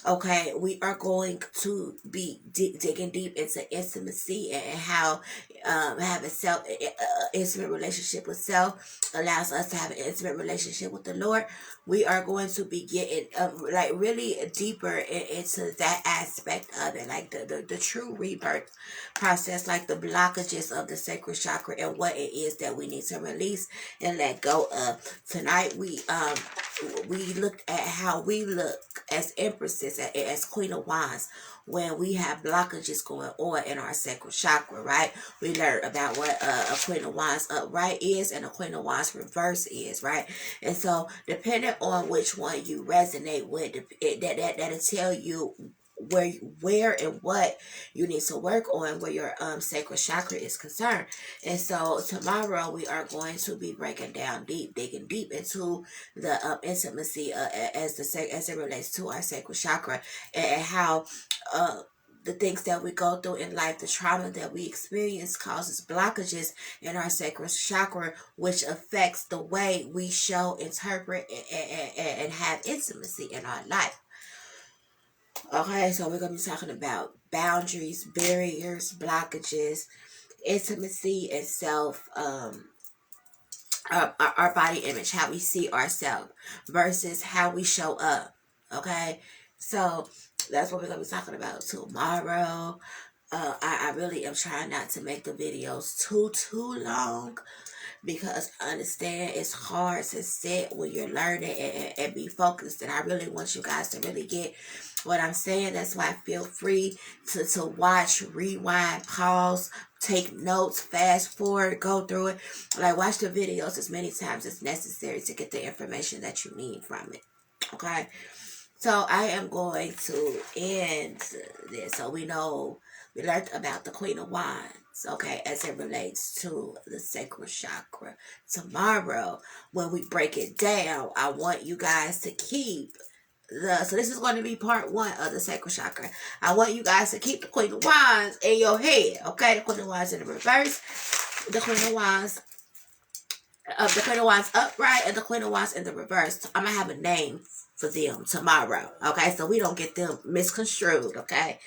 Okay, we are going to be digging deep into intimacy and how having intimate relationship with self allows us to have an intimate relationship with the Lord. We are going to be getting like really deeper into that aspect of it, like the true rebirth process, like the blockages of the sacral chakra and what it is that we need to release and let go of. Tonight we looked at how we look as empresses, as Queen of Wands, when we have blockages going on in our sacral chakra, right? We learned about what a Queen of Wands upright is and a Queen of Wands reverse is, right? And so depending on which one you resonate with, that'll tell you where and what you need to work on where your sacral chakra is concerned. And so tomorrow we are going to be breaking down digging deep into the intimacy as it relates to our sacral chakra, and how the things that we go through in life, the trauma that we experience causes blockages in our sacral chakra, which affects the way we show, interpret, and have intimacy in our life. Okay, so we're going to be talking about boundaries, barriers, blockages, intimacy, and self, our body image, how we see ourselves versus how we show up. Okay, so that's what we're going to be talking about tomorrow. I really am trying not to make the videos too long, because I understand it's hard to sit when you're learning and be focused, and I really want you guys to really get what I'm saying. That's why I feel free to watch, rewind, pause, take notes, fast forward, go through it. Like, watch the videos as many times as necessary to get the information that you need from it. Okay, so I am going to end this. So we learned about the Queen of Wands. okay, as it relates to the sacral chakra. Tomorrow, when we break it down, I want you guys to keep so this is going to be part 1 of the sacral chakra. I want you guys to keep the Queen of Wands in your head, okay? The Queen of Wands in the reverse, the Queen of Wands upright, and the Queen of Wands in the reverse. I'm gonna have a name for them tomorrow, okay? So we don't get them misconstrued, okay?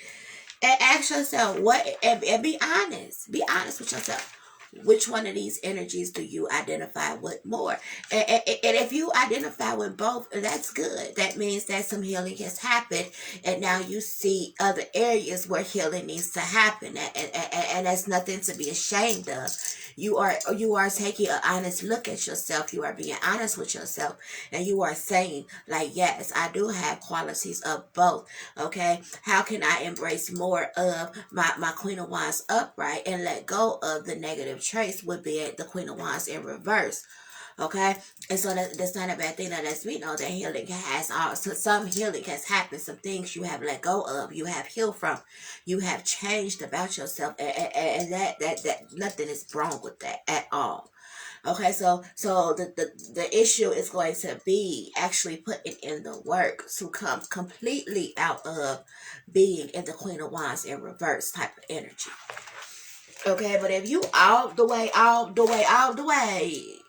And ask yourself and be honest. Be honest with yourself. Which one of these energies do you identify with more? And if you identify with both, that's good. That means that some healing has happened, and now you see other areas where healing needs to happen, and that's nothing to be ashamed of. You are taking an honest look at yourself. You are being honest with yourself, and you are saying, like, yes, I do have qualities of both. Okay, how can I embrace more of my Queen of Wands upright and let go of the negative traits, would be the Queen of Wands in reverse? Okay, and so that's not a bad thing. That lets me know that healing so some healing has happened. Some things you have let go of, you have healed from, you have changed about yourself, and that nothing is wrong with that at all. Okay, so the issue is going to be actually putting in the work to come completely out of being in the Queen of Wands in reverse type of energy. Okay, but if you all the way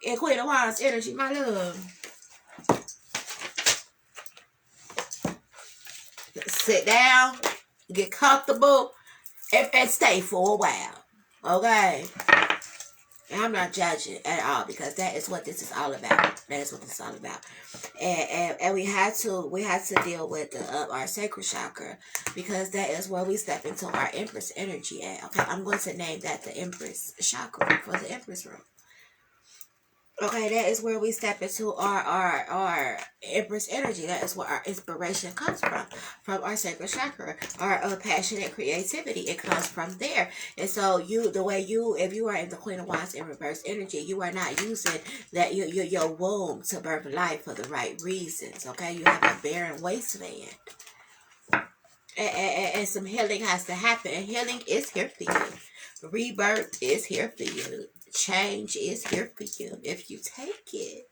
in Queen of Wands energy, my love, sit down, get comfortable, and stay for a while. Okay. And I'm not judging at all, because that is what this is all about. That is what this is all about. And we had to deal with our sacral chakra, because that is where we step into our Empress energy at. Okay, I'm going to name that the Empress chakra for the Empress room. Okay, that is where we step into our Empress energy. That is where our inspiration comes from our sacral chakra. Our passionate creativity, it comes from there. And so if you are in the Queen of Wands in reverse energy, you are not using that your womb to birth life for the right reasons. Okay, you have a barren wasteland. And some healing has to happen. And healing is here for you. Rebirth is here for you. Change is here for you. If you take it,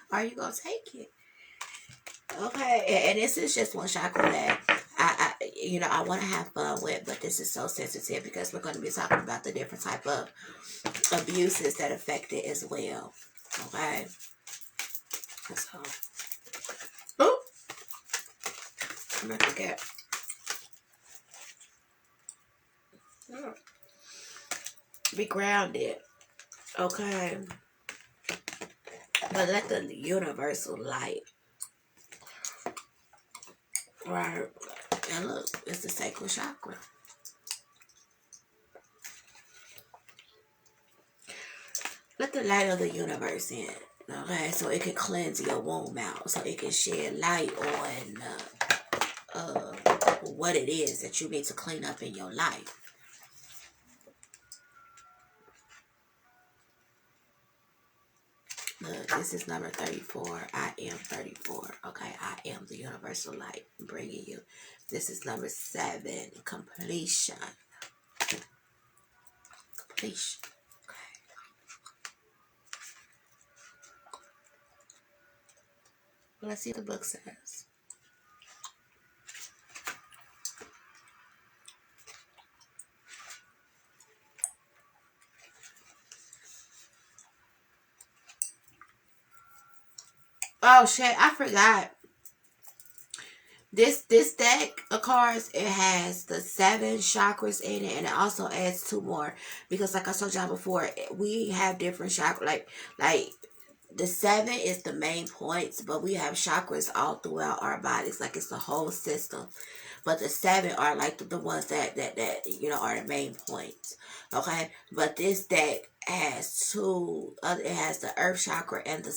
are you gonna take it? Okay, and this is just one chakra that I want to have fun with, but this is so sensitive, because we're going to be talking about the different type of abuses that affect it as well. Okay, so I'm gonna forget. Be grounded. Okay, but let the universal light, right? And look, it's the sacral chakra. Let the light of the universe in. Okay, so it can cleanse your womb out, so it can shed light on what it is that you need to clean up in your life. Look, this is number 34. I am 34. Okay, I am the universal light bringing you. This is number 7. Completion. Completion. Okay. Well, let's see what the book says. Oh shit, I forgot. This deck of cards, it has the 7 chakras in it, and it also adds 2 more, because like I told y'all before, we have different chakras. Like the 7 is the main points, but we have chakras all throughout our bodies, like it's the whole system. But the 7 are like the ones that are the main points. Okay, but this deck has 2. It has the Earth chakra and the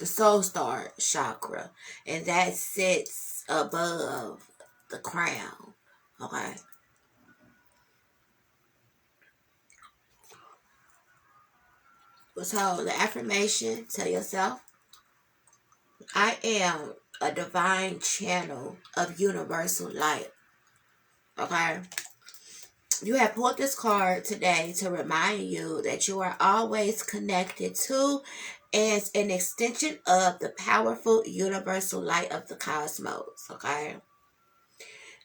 soul star chakra, and that sits above the crown. Okay, so the affirmation: tell yourself, I am a divine channel of universal light. Okay, You have pulled this card today to remind you that you are always connected to as an extension of the powerful universal light of the cosmos, okay?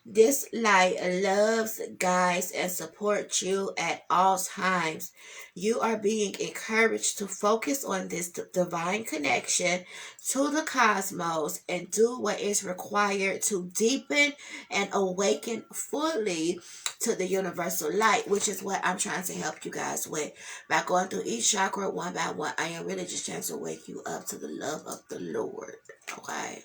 This light loves, guides, and supports you at all times. You are being encouraged to focus on this divine connection to the cosmos and do what is required to deepen and awaken fully to the universal light, which is what I'm trying to help you guys with. By going through each chakra one by one, I am really just trying to wake you up to the love of the Lord, okay?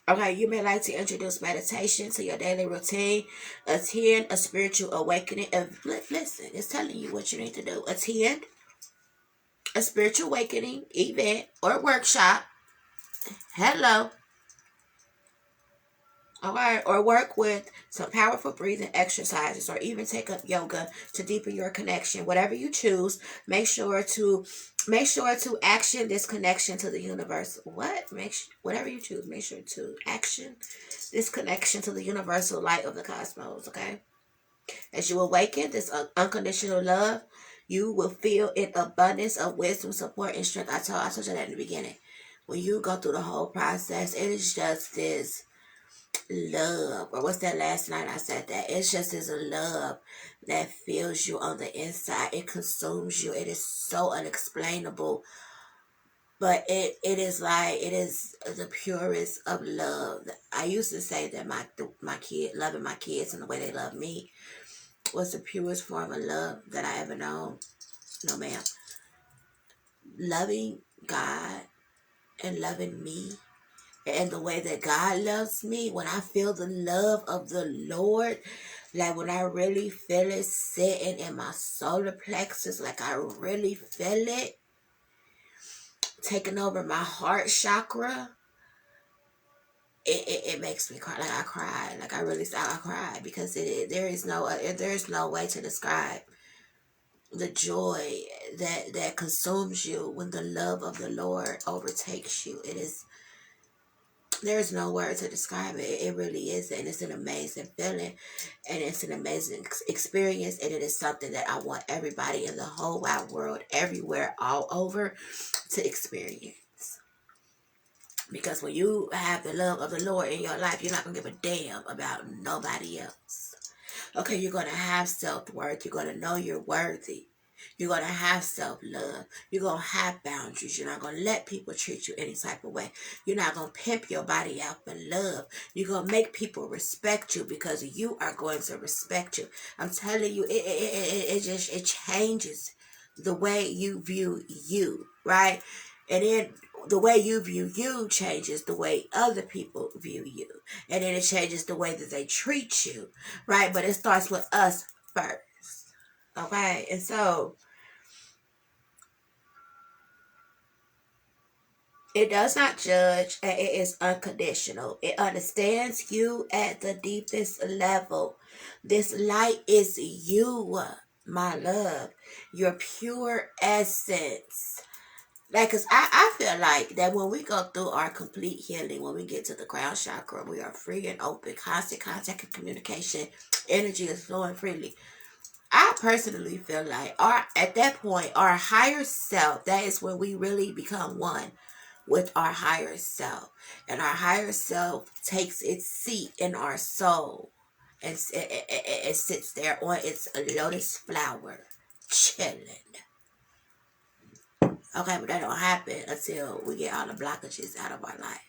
Okay, you may like to introduce meditation to your daily routine. Attend a spiritual awakening. Listen, it's telling you what you need to do. Attend a spiritual awakening event or workshop. Hello. Okay, or work with some powerful breathing exercises, or even take up yoga to deepen your connection. Whatever you choose, make sure to action this connection to the universe. Whatever you choose, make sure to action this connection to the universal light of the cosmos. Okay, as you awaken this unconditional love, you will feel an abundance of wisdom, support, and strength. I told you that in the beginning. When you go through the whole process, it is just this love, or what's that last night I said that it's just this love that fills you on the inside. It consumes you. It is so unexplainable, but it is like, it is the purest of love. I used to say that my kid, loving my kids and the way they love me, was the purest form of love that I ever known. No ma'am, loving God and loving me, and the way that God loves me, when I feel the love of the Lord, like when I really feel it sitting in my solar plexus, like I really feel it taking over my heart chakra, it makes me cry. Like I cry, like I cry, because there's no way to describe the joy that consumes you when the love of the Lord overtakes you. There's no word to describe it. It really is. And it's an amazing feeling. And it's an amazing experience. And it is something that I want everybody in the whole wide world, everywhere, all over, to experience. Because when you have the love of the Lord in your life, you're not going to give a damn about nobody else. Okay, you're going to have self-worth. You're going to know you're worthy. You're going to have self-love. You're going to have boundaries. You're not going to let people treat you any type of way. You're not going to pimp your body out for love. You're going to make people respect you because you are going to respect you. I'm telling you, it changes the way you view you, right? And then the way you view you changes the way other people view you. And then it changes the way that they treat you, right? But it starts with us first. Okay, and so it does not judge, and it is unconditional. It understands you at the deepest level. This light is you, my love, your pure essence. Like, cause I feel like that when we go through our complete healing, when we get to the crown chakra, we are free and open, constant contact and communication, energy is flowing freely. I personally feel like at that point, our higher self, that is when we really become one with our higher self. And our higher self takes its seat in our soul. And it sits there on its lotus flower, chilling. Okay, but that don't happen until we get all the blockages out of our life.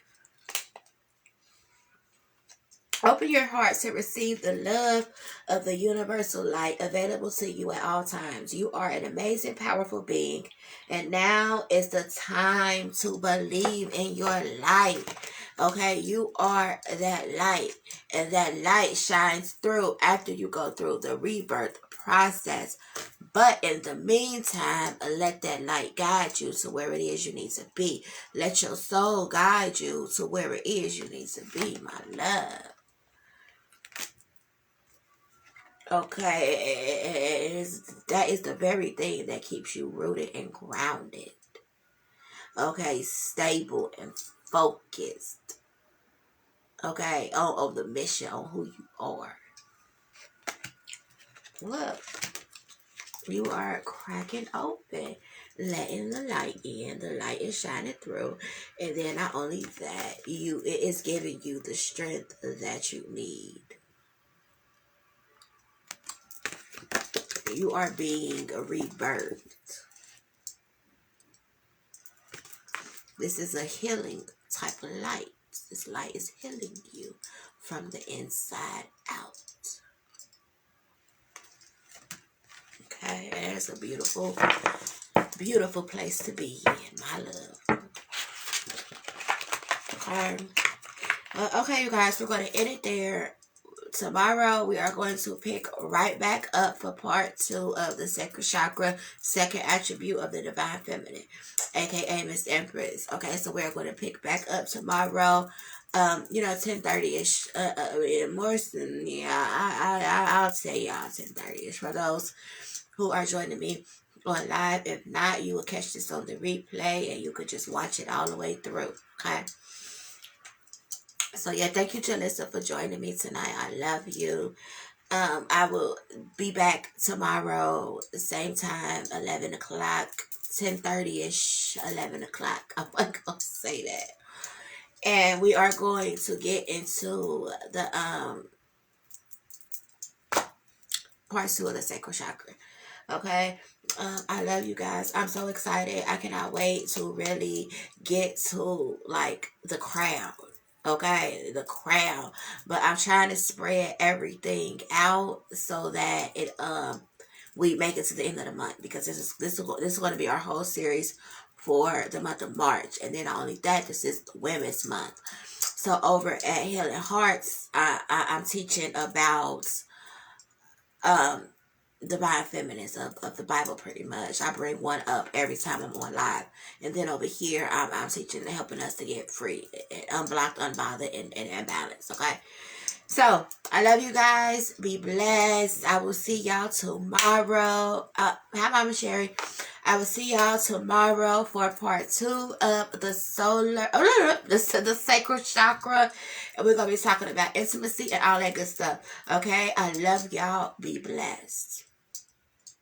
Open your heart to receive the love of the universal light available to you at all times. You are an amazing, powerful being. And now is the time to believe in your light. Okay, you are that light. And that light shines through after you go through the rebirth process. But in the meantime, let that light guide you to where it is you need to be. Let your soul guide you to where it is you need to be, my love. Okay, that is the very thing that keeps you rooted and grounded. Okay, stable and focused. Okay, on the mission, on who you are. Look, you are cracking open, letting the light in. The light is shining through, and then not only that, it is giving you the strength that you need. You are being rebirthed. This is a healing type of light. This light is healing you from the inside out. Okay, and it's a beautiful, beautiful place to be in, my love. Okay, you guys, we're going to end it there. Tomorrow, we are going to pick right back up for part 2 of the sacred chakra, second attribute of the divine feminine, aka Miss Empress. Okay, so we're going to pick back up tomorrow. 10:30ish. More than, I'll say y'all 10:30ish for those who are joining me on live. If not, you will catch this on the replay and you could just watch it all the way through. Okay. So yeah, thank you, Jalissa, for joining me tonight. I love you. I will be back tomorrow, the same time, 11 o'clock, 10:30ish, 11 o'clock. I'm not going to say that. And we are going to get into the part 2 of the sacral chakra. Okay. I love you guys. I'm so excited. I cannot wait to really get to like the crown. Okay, the crown. But I'm trying to spread everything out so that we make it to the end of the month, because this is going to be our whole series for the month of March. And then not only that, this is Women's Month. So over at Healing Hearts, I'm teaching about divine feminines of the Bible, pretty much. I bring one up every time I'm on live. And then over here, I'm teaching and helping us to get free, unblocked, unbothered, and balanced. Okay? So, I love you guys. Be blessed. I will see y'all tomorrow. Hi, Mama Sherry. I will see y'all tomorrow for part 2 of the sacral chakra. And we're going to be talking about intimacy and all that good stuff. Okay? I love y'all. Be blessed.